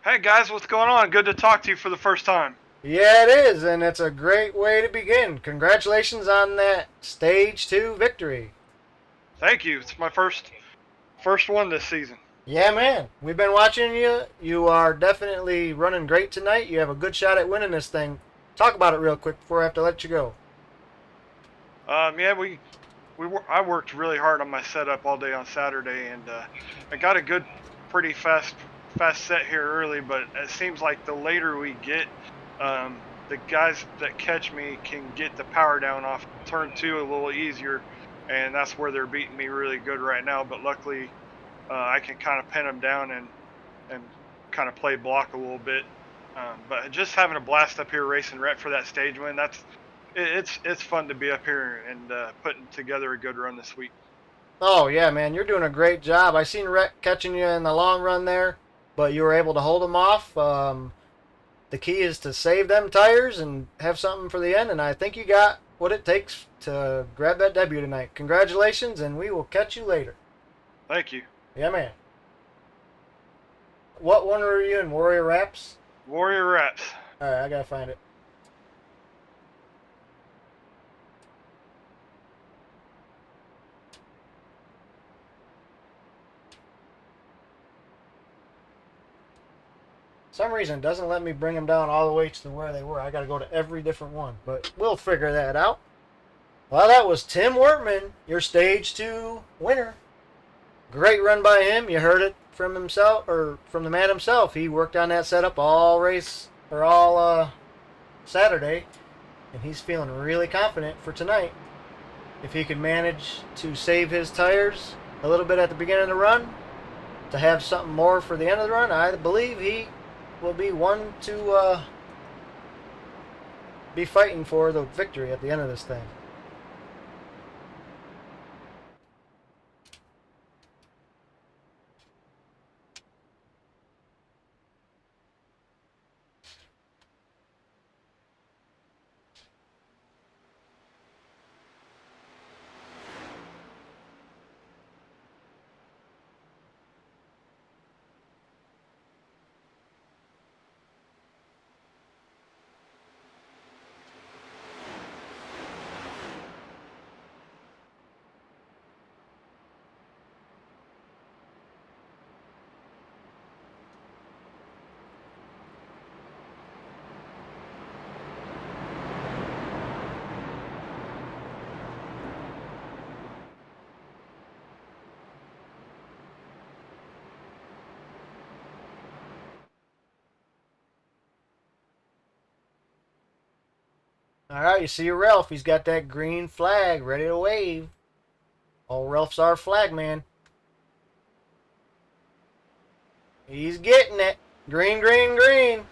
Hey guys, what's going on? Good to talk to you for the first time. Yeah, it is, and it's a great way to begin. Congratulations on that stage 2 victory. Thank you. It's my first one this season. Yeah, man. We've been watching you. You are definitely running great tonight. You have a good shot at winning this thing. Talk about it real quick before I have to let you go. Yeah, I worked really hard on my setup all day on Saturday, and I got a good, pretty fast set here early. But it seems like the later we get, the guys that catch me can get the power down off turn 2 a little easier, and that's where they're beating me really good right now. But luckily, I can kind of pin them down and kind of play block a little bit. But just having a blast up here racing Rhett for that stage win, it's fun to be up here and putting together a good run this week. Oh, yeah, man. You're doing a great job. I seen Rhett catching you in the long run there, but you were able to hold him off. The key is to save them tires and have something for the end, and I think you got what it takes to grab that W tonight. Congratulations, and we will catch you later. Thank you. Yeah, man. What one were you in? Warrior Wrapz? Warrior Wrapz. All right, I gotta find it. Some reason it doesn't let me bring them down all the way to where they were. I got to go to every different one, but we'll figure that out. Well, that was Tim Wortman, your stage 2 winner. Great run by him. You heard it from himself, or from the man himself. He worked on that setup all Saturday, and he's feeling really confident for tonight. If he could manage to save his tires a little bit at the beginning of the run, to have something more for the end of the run, I believe he will be one to be fighting for the victory at the end of this thing. All right, you see Ralph. He's got that green flag ready to wave. Oh, Ralph's our flag man. He's getting it. Green, green, green.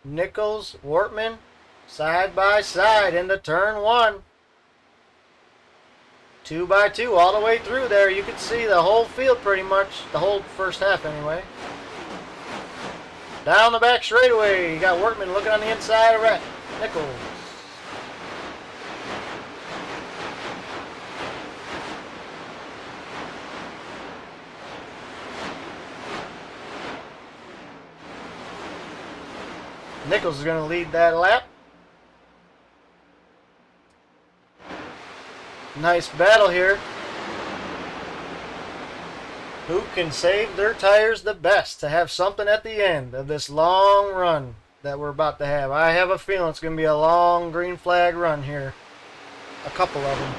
Nichols, Wortman, side by side into turn 1. 2 by 2 all the way through there. You can see the whole field pretty much. The whole first half anyway. Down the back straightaway, you got Wortman looking on the inside of Nichols. Nichols is going to lead that lap. Nice battle here. Who can save their tires the best to have something at the end of this long run that we're about to have? I have a feeling it's going to be a long green flag run here. A couple of them.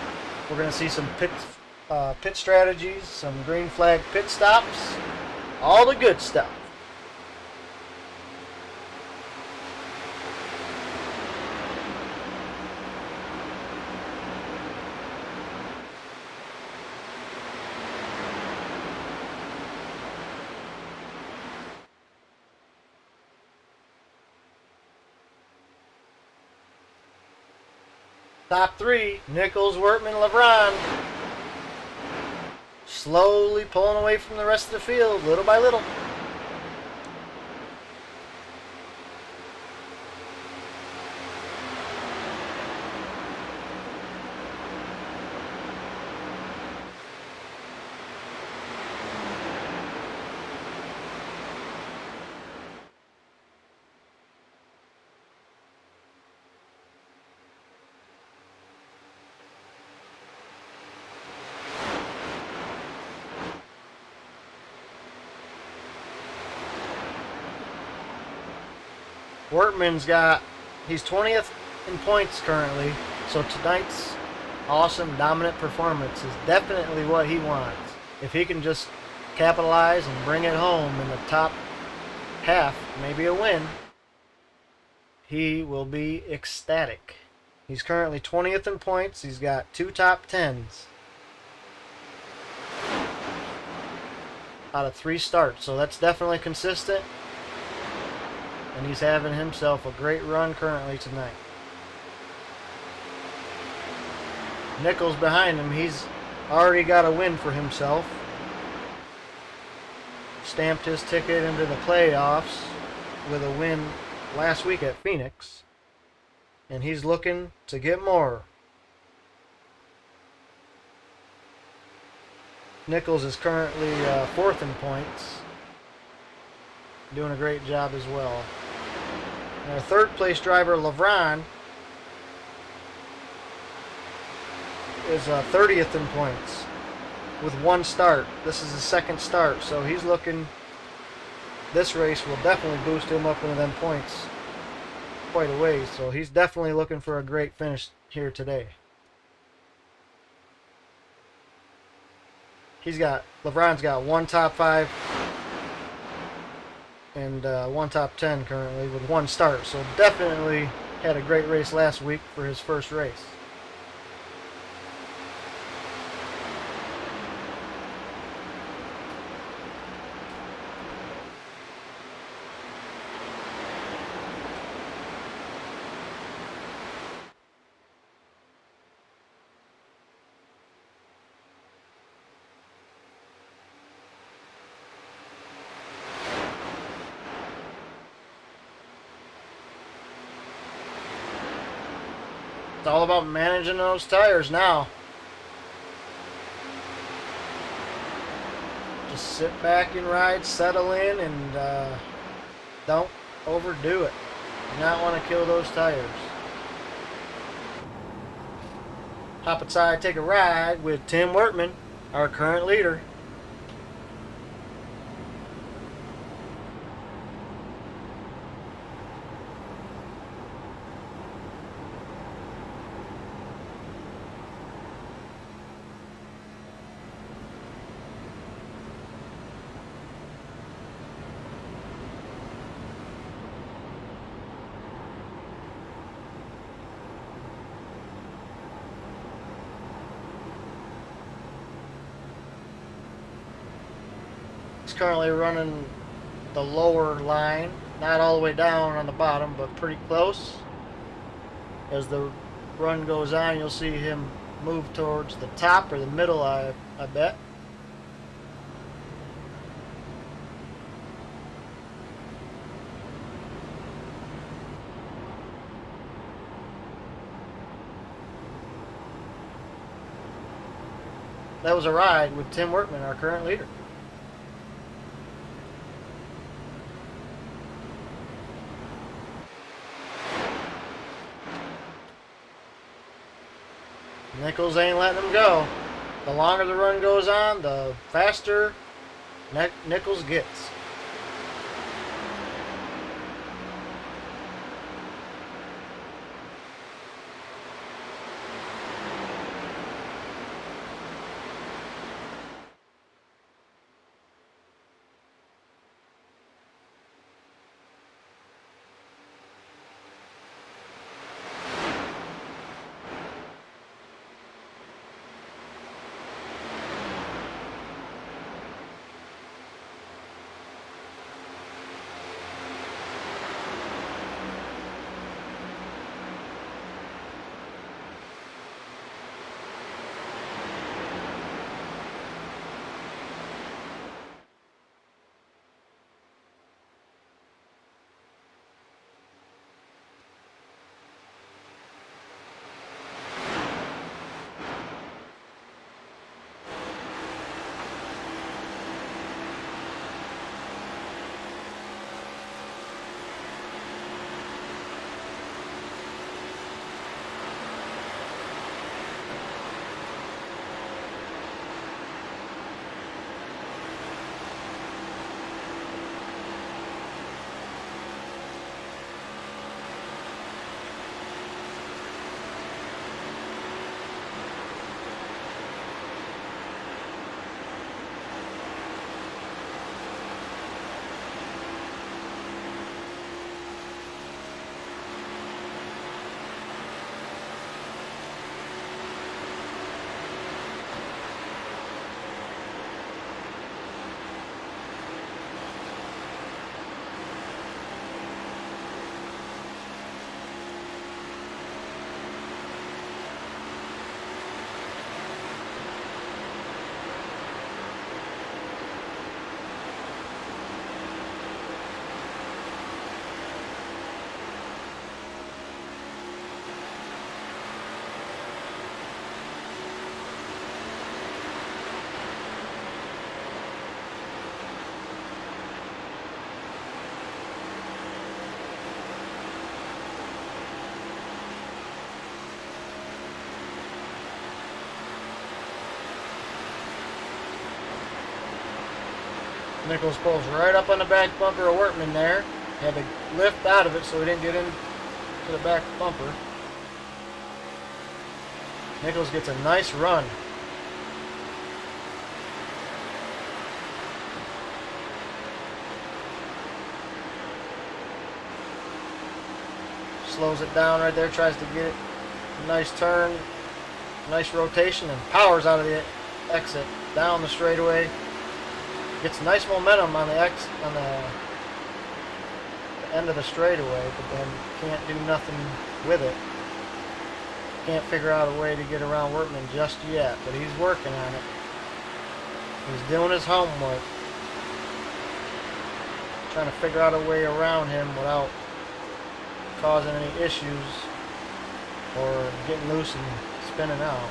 We're going to see some pit strategies, some green flag pit stops, all the good stuff. Top 3, Nichols, Wortman, LeBron. Slowly pulling away from the rest of the field, little by little. He's 20th in points currently, so tonight's awesome, dominant performance is definitely what he wants. If he can just capitalize and bring it home in the top half, maybe a win, he will be ecstatic. He's currently 20th in points. He's got 2 top 10s out of 3 starts, so that's definitely consistent. And he's having himself a great run currently tonight. Nichols behind him, he's already got a win for himself. Stamped his ticket into the playoffs with a win last week at Phoenix. and he's looking to get more. Nichols is currently 4th in points, doing a great job as well. And our 3rd place driver, LeVron, is 30th in points with 1 start. This is his 2nd start, so he's looking. This race will definitely boost him up into them points quite a ways. So he's definitely looking for a great finish here today. LeBron's got 1 top 5 and 1 top 10 currently with 1 start. So definitely had a great race last week for his first race. It's all about managing those tires now. Just sit back and ride, settle in, and don't overdo it. Do not want to kill those tires. Hop inside, take a ride with Tim Workman, our current leader. He's currently running the lower line, not all the way down on the bottom, but pretty close. As the run goes on, you'll see him move towards the top or the middle, I bet. That was a ride with Tim Workman, our current leader. Nichols ain't letting him go. The longer the run goes on, the faster Nichols gets. Nichols pulls right up on the back bumper of Workman there. Had to lift out of it so he didn't get into the back bumper. Nichols gets a nice run. Slows it down right there, tries to get it. Nice turn, nice rotation, and powers out of the exit down the straightaway. Gets nice momentum on the end of the straightaway, but then can't do nothing with it. Can't figure out a way to get around Workman just yet, but he's working on it. He's doing his homework, trying to figure out a way around him without causing any issues or getting loose and spinning out.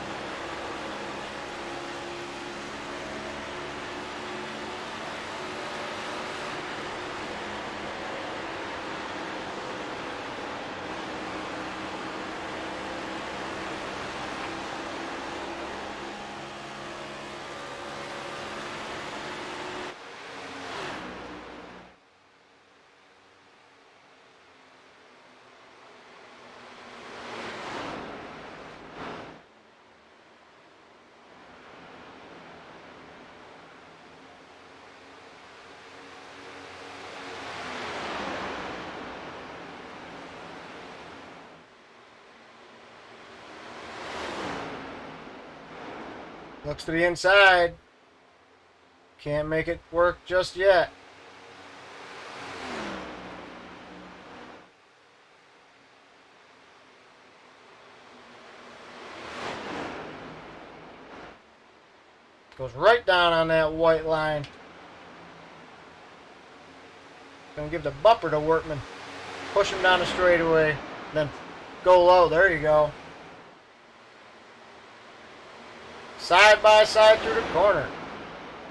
Looks to the inside. Can't make it work just yet. Goes right down on that white line. Gonna give the bumper to Workman. Push him down the straightaway. Then go low. There you go. Side by side through the corner.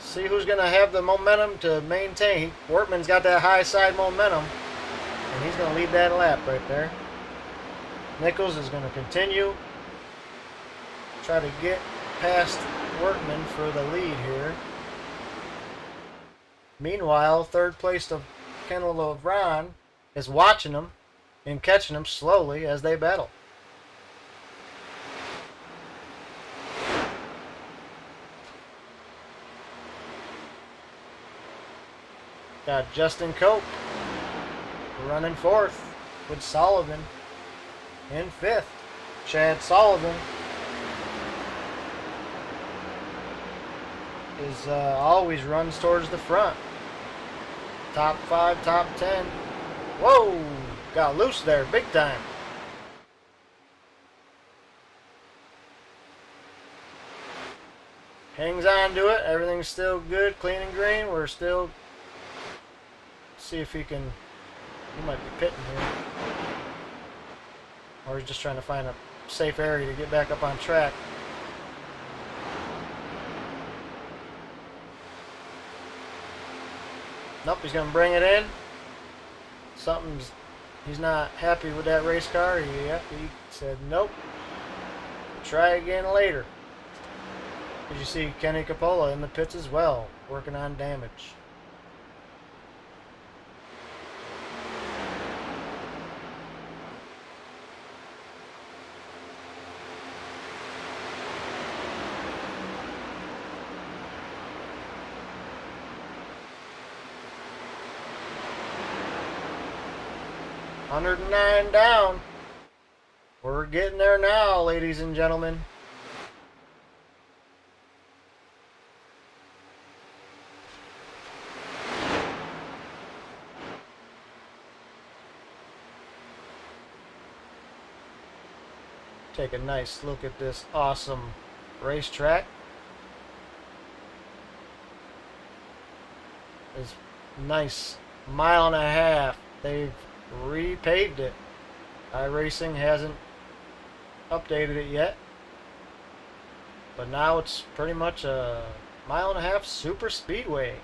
See who's going to have the momentum to maintain. Workman's got that high side momentum, and he's going to lead that lap right there. Nichols is going to continue. Try to get past Workman for the lead here. Meanwhile, third place of Kendall LeBron is watching him and catching him slowly as they battle. Got Justin Cope running fourth with Sullivan in fifth. Chad Sullivan is always runs towards the front. Top 5, top 10. Whoa! Got loose there, big time. Hangs on to it. Everything's still good, clean and green. We're still... See if he can... He might be pitting here. Or he's just trying to find a safe area to get back up on track. Nope, he's going to bring it in. He's not happy with that race car. He said nope. Try again later. As you see Kenny Capola in the pits as well, working on damage. $109 down. We're getting there now, ladies and gentlemen. Take a nice look at this awesome racetrack. This nice 1.5 miles. They've repaved it. iRacing hasn't updated it yet, but now it's pretty much a 1.5 mile super speedway.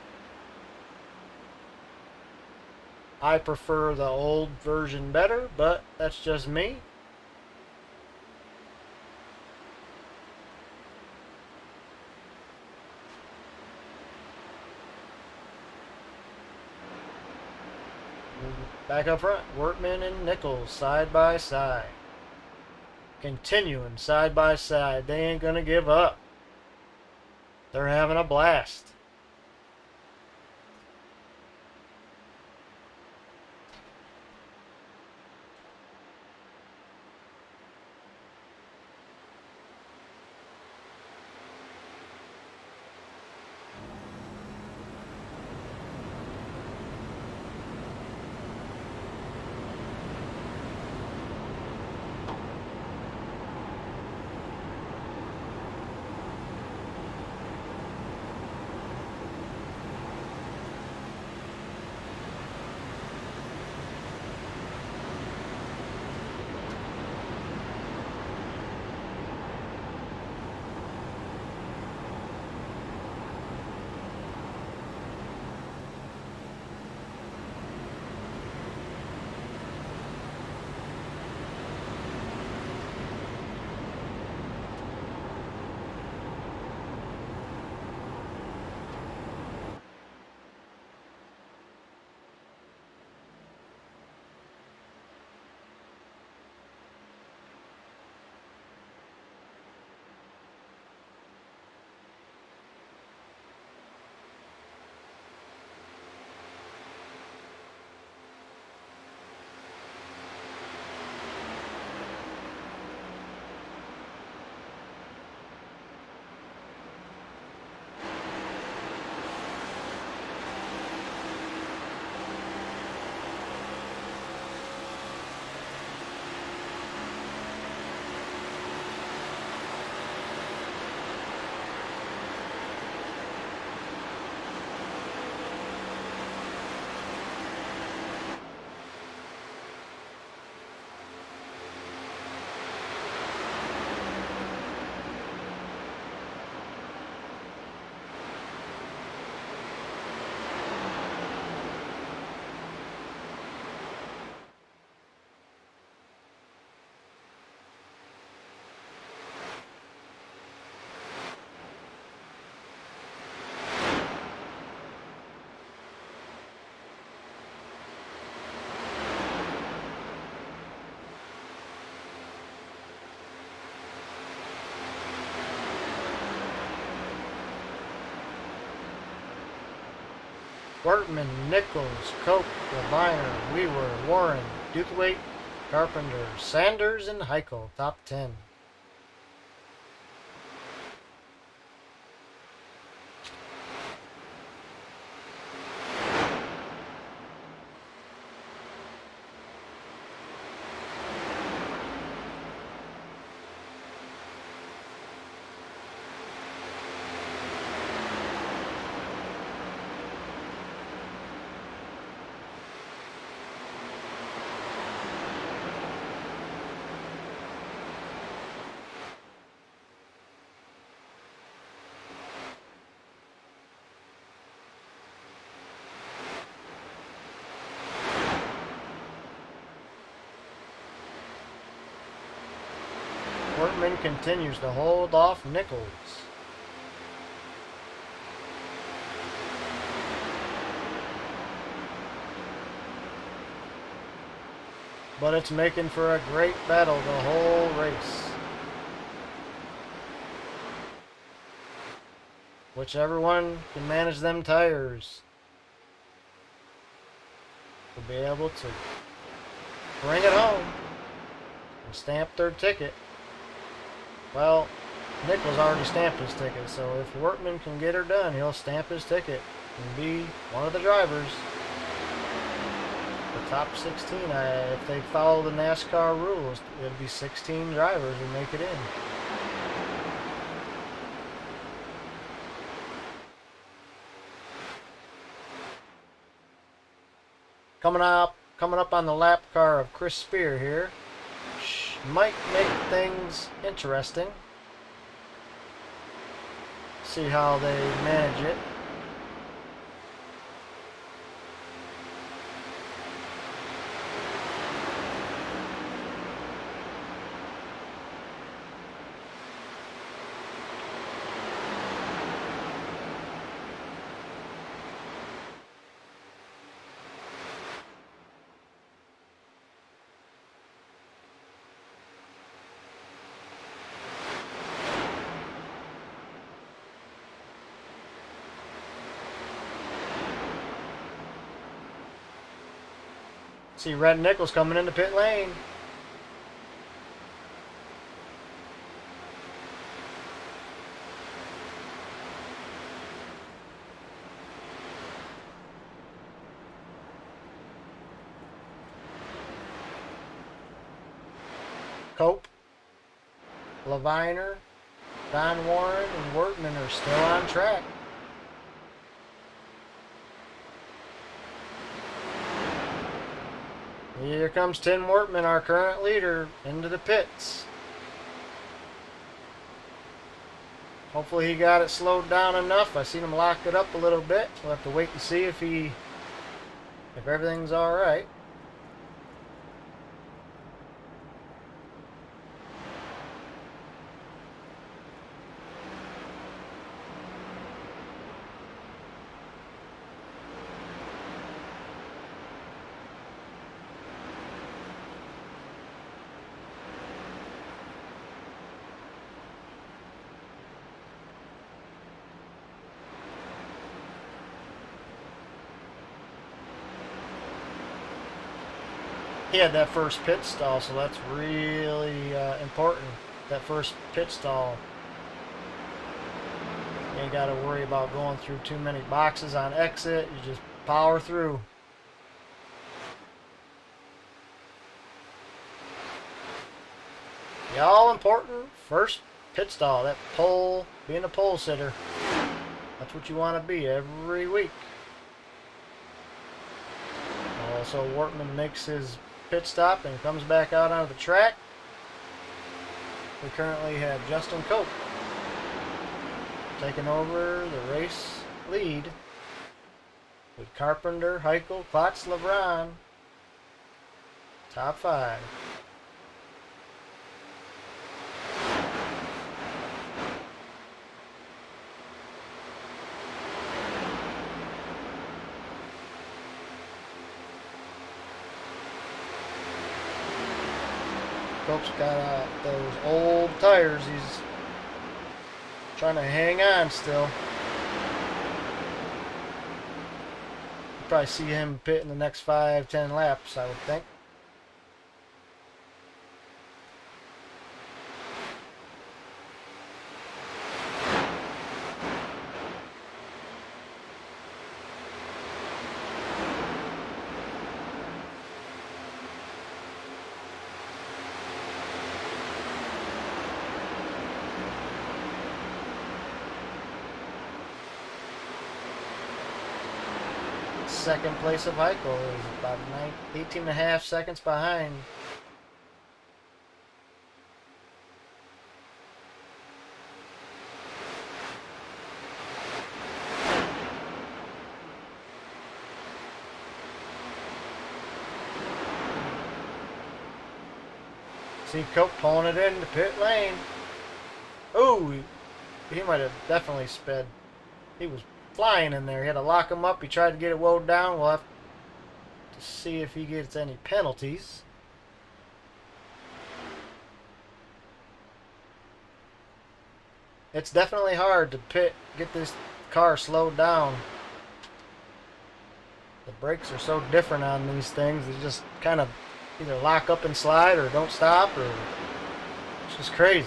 I prefer the old version better, but that's just me. Back up front, Workman and Nichols side by side. Continuing side by side. They ain't gonna give up. They're having a blast. Workman, Nichols, Cope, Leviner, Weaver, Warren, Duthwaite, Carpenter, Sanders, and Heichel, top 10. Workman continues to hold off Nichols. But it's making for a great battle the whole race. Whichever one can manage them tires will be able to bring it home and stamp their ticket. Well, Nichols already stamped his ticket, so if Workman can get her done, he'll stamp his ticket and be one of the drivers. The top 16, if they follow the NASCAR rules, it'll be 16 drivers who make it in. Coming up on the lap car of Chris Spear here. Might make things interesting. See how they manage it. See Red Nichols coming into pit lane. Cope, Leviner, Don Warren, and Wortman are still on track. Here comes Tim Wortman, our current leader, into the pits. Hopefully he got it slowed down enough. I seen him lock it up a little bit. We'll have to wait and see if everything's all right. He had that first pit stall, so that's really important. That first pit stall. You ain't got to worry about going through too many boxes on exit. You just power through. The all-important first pit stall. That pole, being a pole sitter. That's what you want to be every week. Also, Wortman makes his pit stop and comes back out onto the track. We currently have Justin Cope taking over the race lead with Carpenter, Heichel, Klotz, LeBron. Top 5. Cope's got those old tires. He's trying to hang on still. You'll probably see him pit in the next 5-10 laps, I would think. Second place of Heichel is about 18.5 seconds behind. See Cope pulling it into pit lane. Ooh, he might have definitely sped. He was flying in there. He had to lock him up. He tried to get it wound down. We'll have to see if he gets any penalties. It's definitely hard to get this car slowed down. The brakes are so different on these things. They just kind of either lock up and slide or don't stop, or it's just crazy.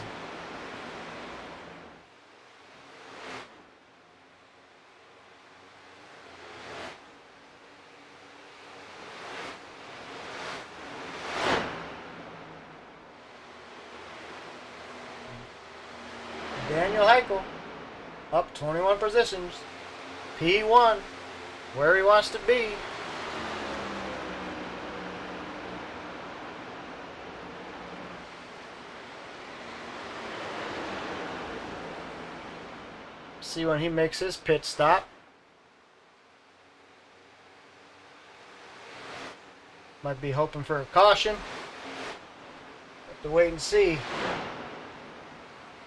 Daniel Heichel up 21 positions. P1, where he wants to be. See when he makes his pit stop. Might be hoping for a caution. Have to wait and see.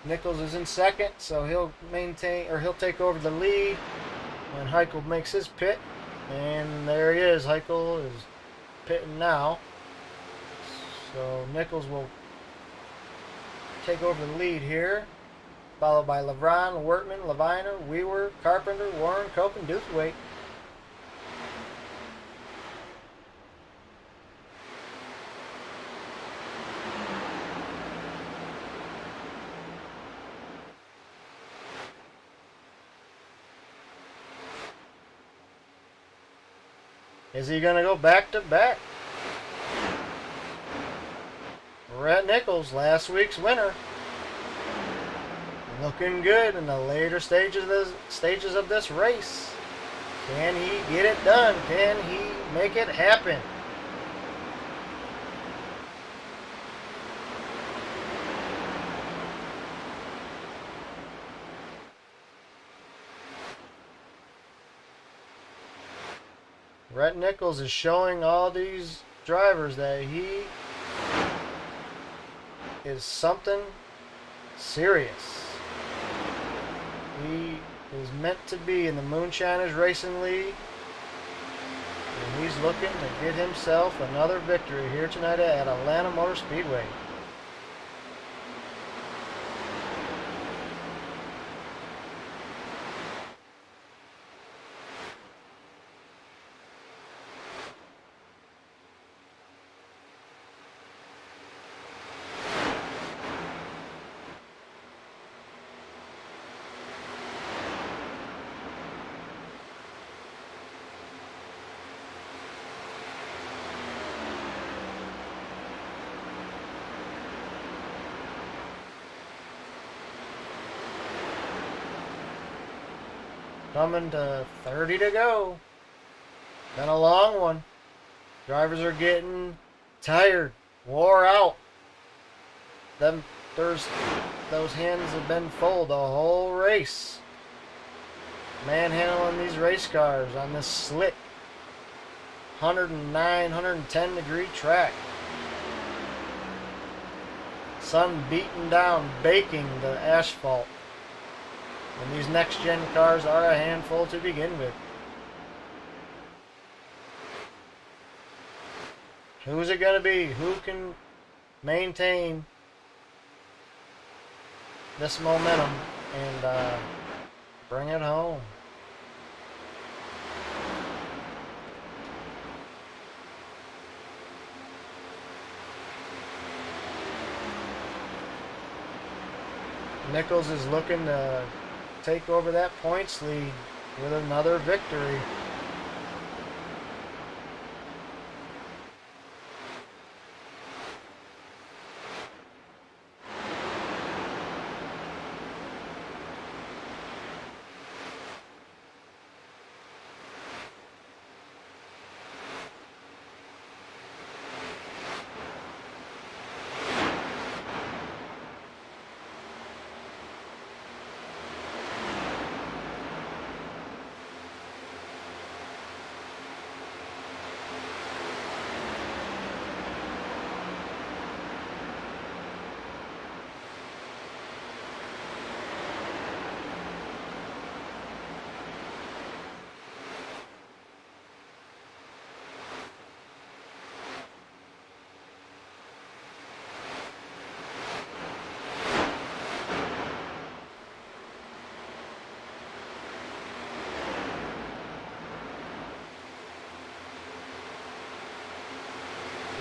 Nichols is in second, so he'll take over the lead when Heichel makes his pit. And there he is. Heichel is pitting now. So Nichols will take over the lead here, followed by LeBron, Wortman, Leviner, Weaver, Carpenter, Warren, Cope, and Deuthwaite. Is he going to go back to back? Rhett Nichols, last week's winner. Looking good in the later stages of this race. Can he get it done? Can he make it happen? Rhett Nichols is showing all these drivers that he is something serious. He is meant to be in the Moonshiners Racing League, and he's looking to get himself another victory here tonight at Atlanta Motor Speedway. Coming to 30 to go. Been a long one. Drivers are getting tired, wore out. Those hands have been full the whole race. Manhandling these race cars on this slick 109, 110 degree track. Sun beating down, baking the asphalt. And these next-gen cars are a handful to begin with. Who's it going to be? Who can maintain this momentum and bring it home? Nichols is looking to take over that points lead with another victory.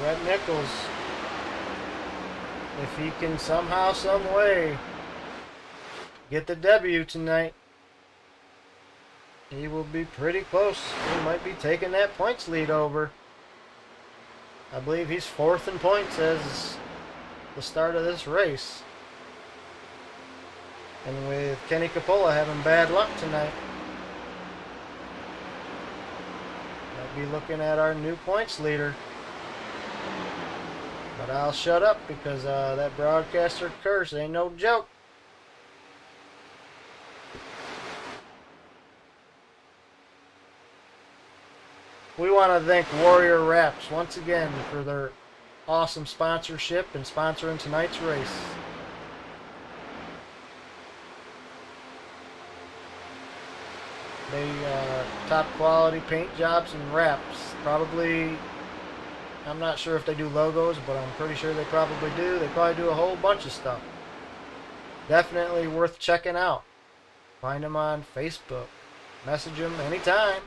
Rhett Nichols, if he can somehow, some way get the W tonight, he will be pretty close. He might be taking that points lead over. I believe he's fourth in points as the start of this race. And with Kenny Capola having bad luck tonight, might be looking at our new points leader. But I'll shut up because that broadcaster curse ain't no joke. We want to thank Warrior Wrapz once again for their awesome sponsorship and sponsoring tonight's race. They top quality paint jobs and wraps. Probably, I'm not sure if they do logos, but I'm pretty sure they probably do. They probably do a whole bunch of stuff. Definitely worth checking out. Find them on Facebook. Message them anytime,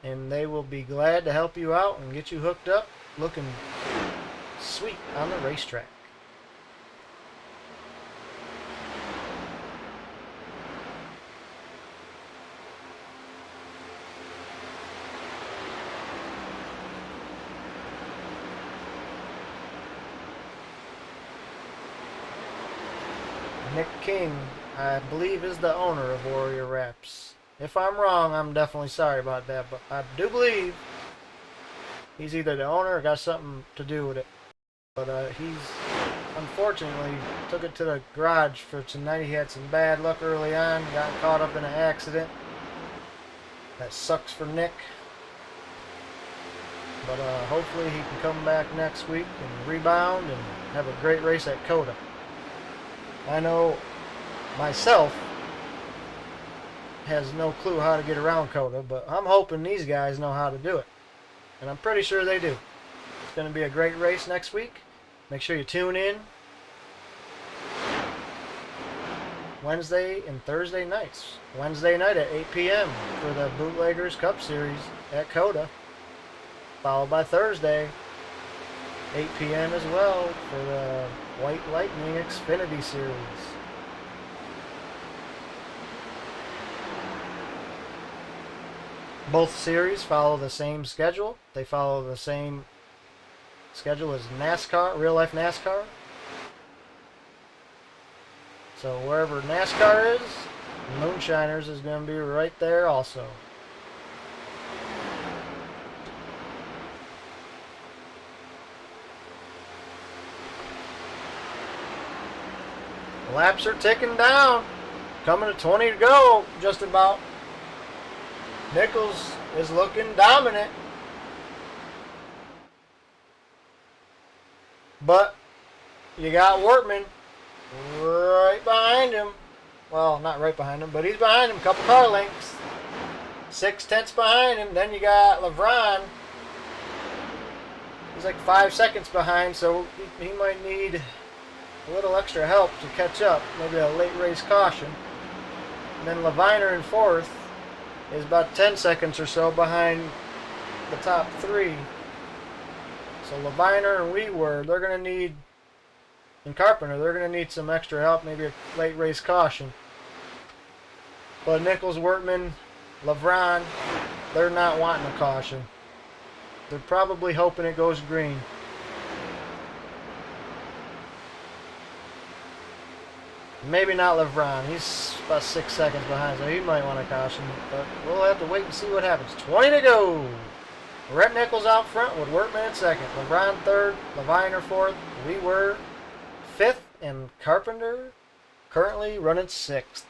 and they will be glad to help you out and get you hooked up looking sweet on the racetrack. Nick King, I believe, is the owner of Warrior Wrapz. If I'm wrong, I'm definitely sorry about that, but I do believe he's either the owner or got something to do with it. But he's unfortunately took it to the garage for tonight. He had some bad luck early on, got caught up in an accident. That sucks for Nick. But hopefully he can come back next week and rebound and have a great race at COTA. I know myself has no clue how to get around COTA, but I'm hoping these guys know how to do it. And I'm pretty sure they do. It's going to be a great race next week. Make sure you tune in Wednesday and Thursday nights. Wednesday night at 8 p.m. for the Bootleggers Cup Series at COTA. Followed by Thursday, 8 p.m. as well for the White Lightning Xfinity Series. Both series follow the same schedule. They follow the same schedule as NASCAR, real-life NASCAR. So wherever NASCAR is, Moonshiners is going to be right there also. Laps are ticking down. Coming to 20 to go, just about. Nichols is looking dominant. But you got Wortman right behind him. Well, not right behind him, but he's behind him, a couple car lengths. 6/10 behind him. Then you got LeBron. He's like 5 seconds behind, so he might need a little extra help to catch up. Maybe a late race caution. And then Leviner in fourth is about 10 seconds or so behind the top three. So Leviner and Weewer, they're going to need, and Carpenter, they're going to need some extra help, maybe a late race caution. But Nichols, Wortman, LeBron, they're not wanting a caution. They're probably hoping it goes green. Maybe not LeBron. He's about 6 seconds behind, so he might want a caution. But we'll have to wait and see what happens. 20 to go. Rhett Nichols out front with Wortman in second. LeBron third. Leviner fourth. We were fifth. And Carpenter currently running sixth.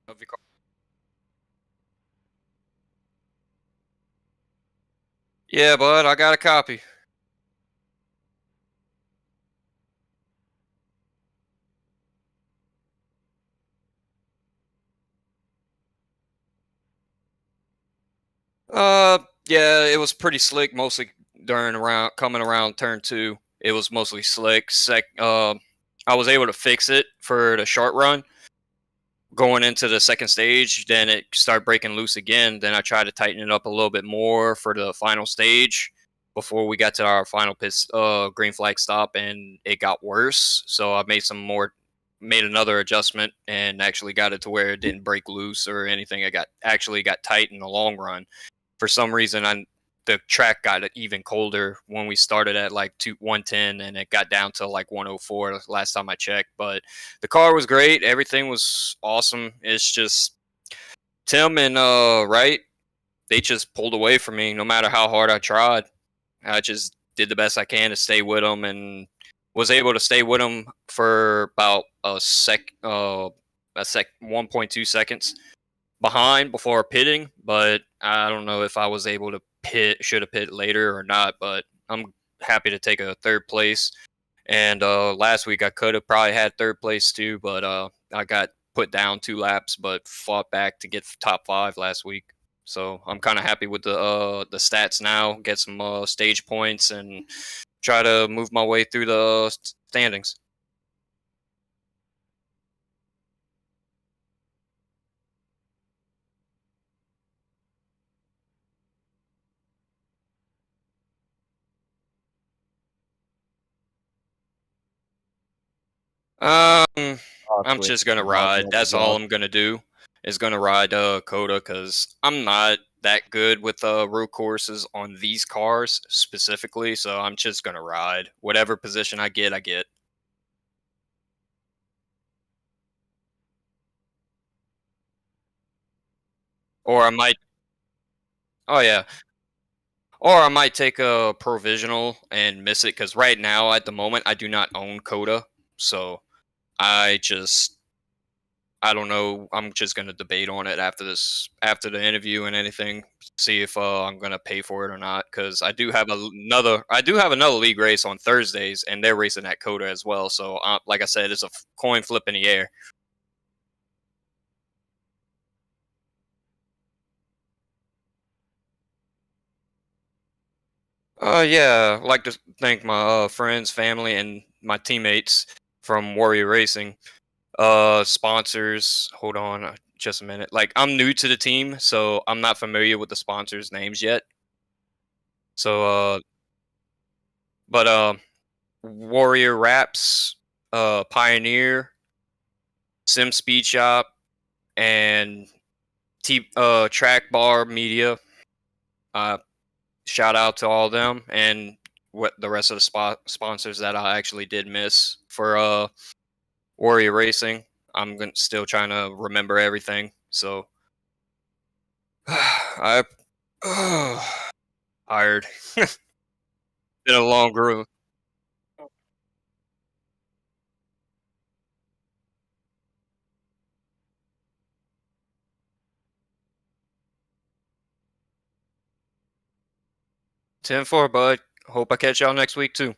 of your car. Yeah, bud, I got a copy. Yeah, it was pretty slick, mostly coming around turn 2. It was mostly slick. I was able to fix it for the short run. Going into the second stage, then it started breaking loose again. Then I tried to tighten it up a little bit more for the final stage before we got to our final green flag stop, and it got worse. So I made another adjustment and actually got it to where it didn't break loose or anything. It actually got tight in the long run. For some reason, the track got even colder when we started at like 110, and it got down to like 104 last time I checked. But the car was great. Everything was awesome. It's just Tim and Wright, they just pulled away from me no matter how hard I tried. I just did the best I can to stay with them, and was able to stay with them for about 1.2 seconds behind before pitting. But I don't know if I was able to should have pit later or not. But I'm happy to take a third place. And last week I could have probably had third place too, but I got put down 2 laps, but fought back to get top 5 last week. So I'm kind of happy with the stats now. Get some stage points and try to move my way through the standings. I'm just gonna ride. That's all I'm gonna do. Is gonna ride Coda, because I'm not that good with road courses on these cars specifically. So I'm just gonna ride whatever position I get. I get. Or I might. Oh yeah. Or I might take a provisional and miss it, because right now at the moment I do not own Coda. So I just I don't know. I'm just gonna debate on it after the interview and anything. See if I'm gonna pay for it or not. Because I do have another league race on Thursdays, and they're racing at Coda as well. So like I said, it's a coin flip in the air. Yeah, I'd like to thank my friends, family, and my teammates from Warrior Racing. Sponsors. Hold on, just a minute. Like, I'm new to the team, so I'm not familiar with the sponsors' names yet. So, but Warrior Wrapz, Pioneer, Sim Speed Shop, and Track Bar Media. Shout out to all of them, and what the rest of the sponsors that I actually did miss for Warrior Racing. I'm still trying to remember everything. So I tired. Been a long room. Ten four, bud. Hope I catch y'all next week too.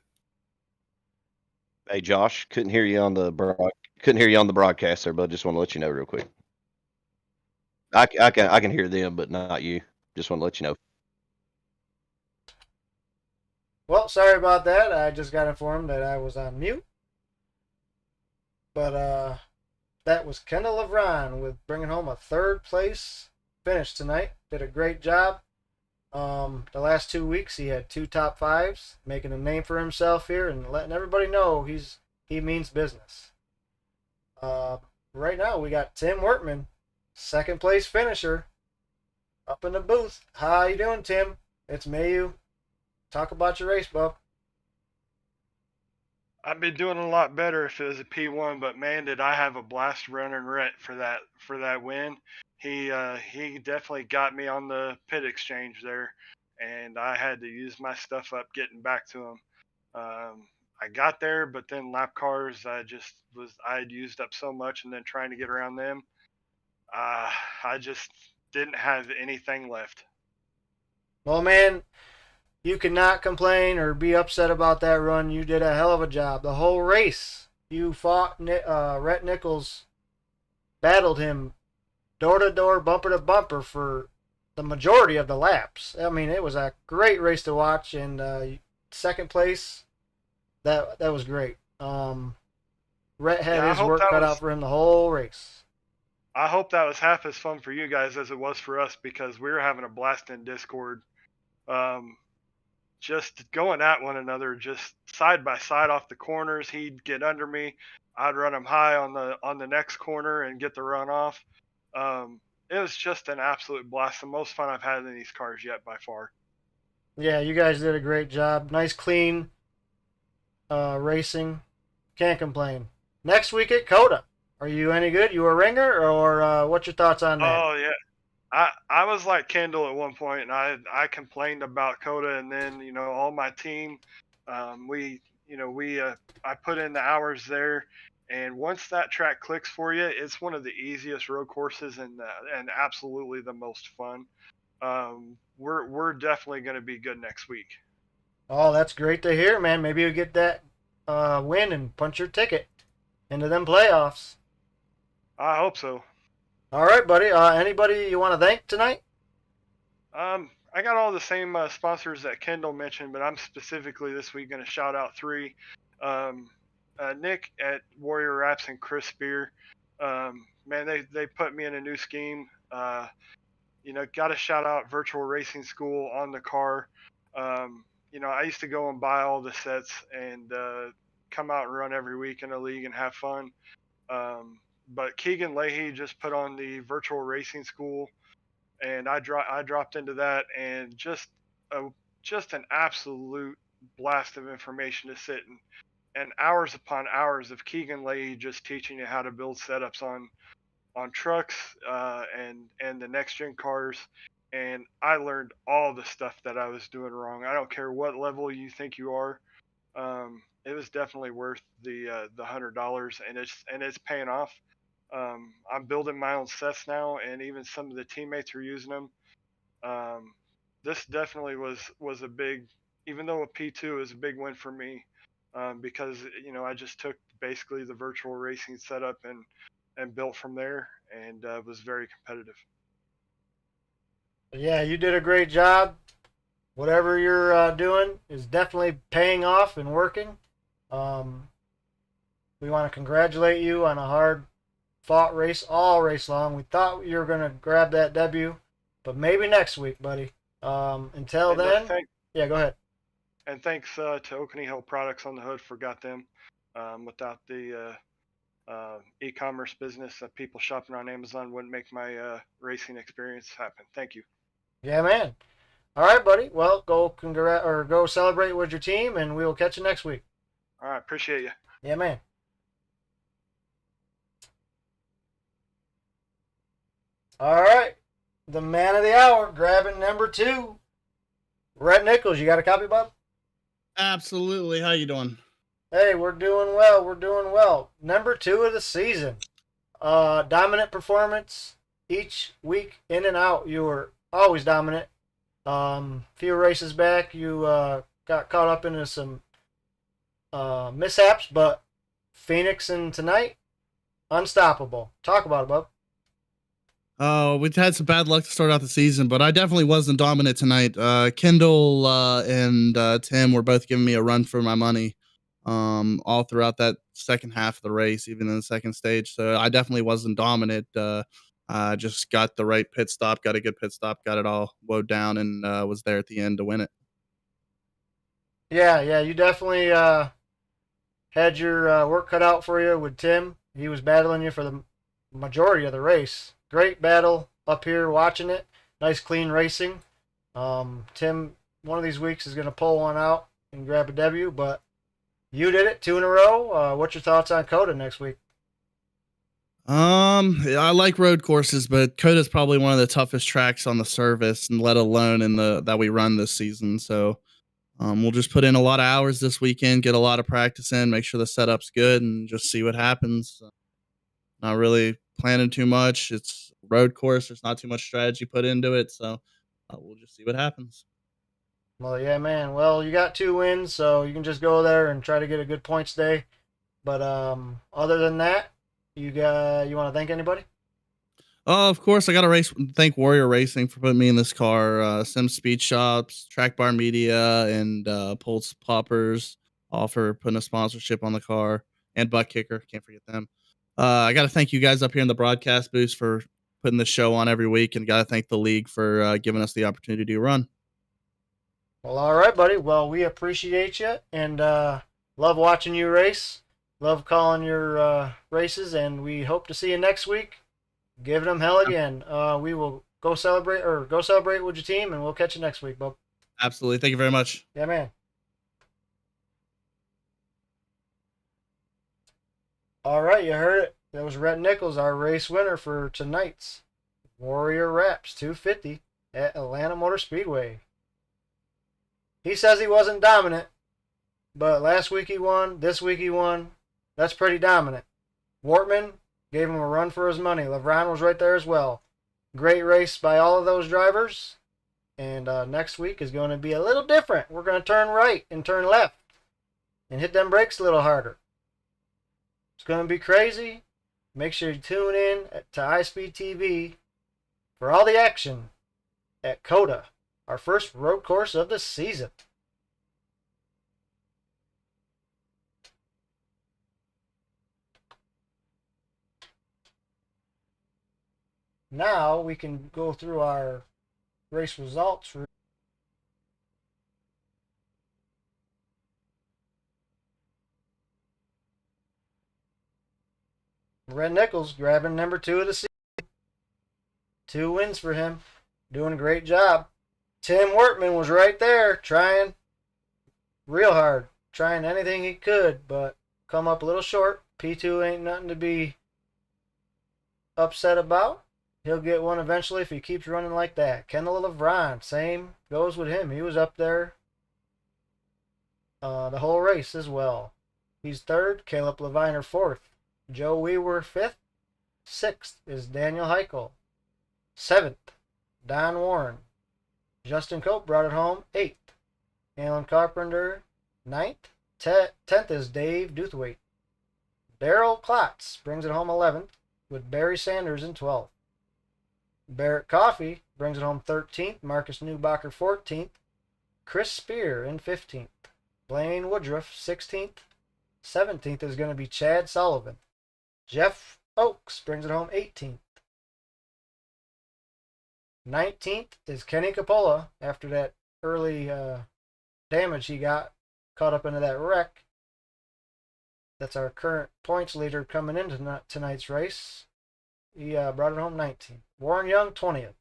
Hey, Josh, couldn't hear you on the broadcast there, but just want to let you know real quick. I can hear them, but not you. Just want to let you know. Well, sorry about that. I just got informed that I was on mute. But that was Kendall Levron with bringing home a third place finish tonight. Did a great job. The last 2 weeks he had 2 top 5s, making a name for himself here and letting everybody know he means business. Right now we got Tim Wortman, second place finisher, up in the booth. How you doing, Tim? It's Mayu. Talk about your race, bub. I'd be doing a lot better if it was a P1, but man, did I have a blast running Rhett for that win. He definitely got me on the pit exchange there, and I had to use my stuff up getting back to him. I got there, but then lap cars, I had used up so much, and then trying to get around them, I just didn't have anything left. Well, man, you cannot complain or be upset about that run. You did a hell of a job. The whole race, you fought Rhett Nichols, battled him door to door, bumper to bumper for the majority of the laps. I mean, it was a great race to watch, and second place, that was great. Rhett had Yeah, his work cut out for him the whole race. I hope that was half as fun for you guys as it was for us, because we were having a blast in Discord. Just going at one another, just side by side off the corners. He'd get under me, I'd run him high on the next corner and get the run off. It was just an absolute blast, the most fun I've had in these cars yet by far. Yeah, you guys did a great job. Nice, clean racing. Can't complain. Next week at Coda. Are you any good? You a ringer, or what's your thoughts on that? Oh yeah. I was like Kendall at one point, and I complained about Coda, and then all my team, we I put in the hours there, and once that track clicks for you, it's one of the easiest road courses and absolutely the most fun. We're definitely going to be good next week. Oh, that's great to hear, man. Maybe you get that win and punch your ticket into them playoffs. I hope so. All right, buddy. Anybody you want to thank tonight? I got all the same sponsors that Kendall mentioned, but I'm specifically this week going to shout out three. Nick at Warrior Wrapz and Chris Spear. Man, they put me in a new scheme. Got to shout out Virtual Racing School on the car. I used to go and buy all the sets and come out and run every week in a league and have fun. But Keegan Leahy just put on the Virtual Racing School, and I dropped into that, and just an absolute blast of information to sit and hours upon hours of Keegan Leahy just teaching you how to build setups on trucks and the next gen cars. And I learned all the stuff that I was doing wrong. I don't care what level you think you are. It was definitely worth the $100, and it's paying off. I'm building my own sets now, and even some of the teammates are using them. This definitely was a big, even though a P2 is a big win for me, because I just took basically the virtual racing setup and built from there, and was very competitive. Yeah, you did a great job. Whatever you're doing is definitely paying off and working. We want to congratulate you on a hard fought race all race long. We thought you were going to grab that W, but maybe next week, buddy. Until And then, yeah, go ahead. And thanks to Oakney Hill Products on the Hood for got them. Without the e-commerce business, people shopping on Amazon wouldn't make my racing experience happen. Thank you. Yeah, man. All right, buddy. Well, go celebrate with your team, and we will catch you next week. All right, appreciate you. Yeah, man. All right, the man of the hour, grabbing number 2, Rhett Nichols. You got a copy, Bob? Absolutely. How you doing? Hey, we're doing well. We're doing well. Number 2 of the season. Dominant performance each week, in and out. You were always dominant. Few races back, you got caught up into some mishaps, but Phoenix and tonight, unstoppable. Talk about it, Bob. We've had some bad luck to start out the season, but I definitely wasn't dominant tonight. Kendall and Tim were both giving me a run for my money all throughout that second half of the race, even in the second stage. So I definitely wasn't dominant. Just got the right pit stop, got a good pit stop, got it all woed down, and was there at the end to win it. Yeah, you definitely had your work cut out for you with Tim. He was battling you for the majority of the race. Great battle up here watching it. Nice clean racing. Tim, one of these weeks is going to pull one out and grab a W, but you did it 2 in a row. What's your thoughts on Coda next week? I like road courses, but Coda is probably one of the toughest tracks on the service, and let alone in that we run this season. So we'll just put in a lot of hours this weekend, get a lot of practice in, make sure the setup's good, and just see what happens. Not really planning too much. It's a road course. There's not too much strategy put into it. So we'll just see what happens. Well, yeah, man. Well, you got 2 wins, so you can just go there and try to get a good points day. But other than that, you want to thank anybody? Of course, I got to thank Warrior Racing for putting me in this car. Sim Speed Shops, Track Bar Media, and Pulse Poppers all for putting a sponsorship on the car, and Butt Kicker. Can't forget them. I got to thank you guys up here in the broadcast booth for putting the show on every week, and got to thank the league for giving us the opportunity to run. Well, all right, buddy. Well, we appreciate you and love watching you race. Love calling your races, and we hope to see you next week. Giving them hell again. We will go celebrate with your team, and we'll catch you next week, bub. Absolutely. Thank you very much. Yeah, man. All right, you heard it. That was Rhett Nichols, our race winner for tonight's Warrior Wrapz 250 at Atlanta Motor Speedway. He says he wasn't dominant, but last week he won, this week he won. That's pretty dominant. Wortman gave him a run for his money. LeVron was right there as well. Great race by all of those drivers. And next week is going to be a little different. We're going to turn right and turn left and hit them brakes a little harder. It's going to be crazy. Make sure you tune in to iSpeed TV for all the action at COTA, our first road course of the season. Now we can go through our race results. Red Nichols grabbing number 2 of the season. 2 wins for him. Doing a great job. Tim Wortman was right there trying real hard. Trying anything he could, but come up a little short. P2 ain't nothing to be upset about. He'll get one eventually if he keeps running like that. Kendall LeVron, same goes with him. He was up there the whole race as well. He's 3rd. Caleb Leviner 4th. Joe Weaver 5th. 6th is Daniel Heichel. 7th, Don Warren. Justin Cope brought it home 8th. Alan Carpenter 9th. 10th is Dave Duthwaite. Daryl Klotz brings it home 11th with Barry Sanders in 12th. Barrett Coffey brings it home 13th. Marcus Newbacher 14th. Chris Spear in 15th. Blaine Woodruff 16th. 17th is going to be Chad Sullivan. Jeff Oakes brings it home 18th. 19th is Kenny Capola after that early damage he got caught up into that wreck. That's our current points leader coming into tonight's race. He brought it home 19th. Warren Young 20th.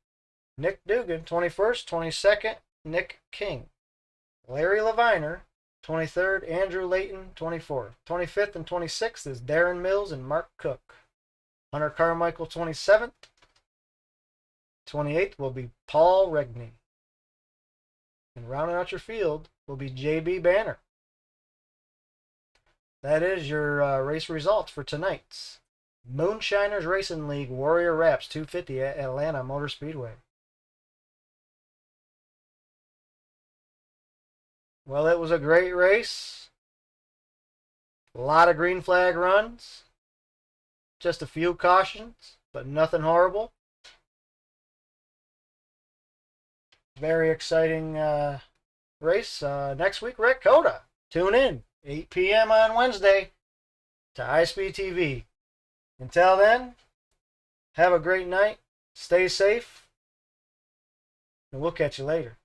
Nick Dugan 21st. 22nd, Nick King. Larry Leviner 23rd. Andrew Layton 24th. 25th and 26th is Darren Mills and Mark Cook. Hunter Carmichael 27th. 28th will be Paul Regney. And rounding out your field will be JB Banner. That is your race results for tonight's Moonshiners Racing League Warrior Wrapz 250 at Atlanta Motor Speedway. Well, it was a great race. A lot of green flag runs. Just a few cautions, but nothing horrible. Very exciting race. Next week, we're at COTA. Tune in, 8 p.m. on Wednesday to iSpeed TV. Until then, have a great night. Stay safe. And we'll catch you later.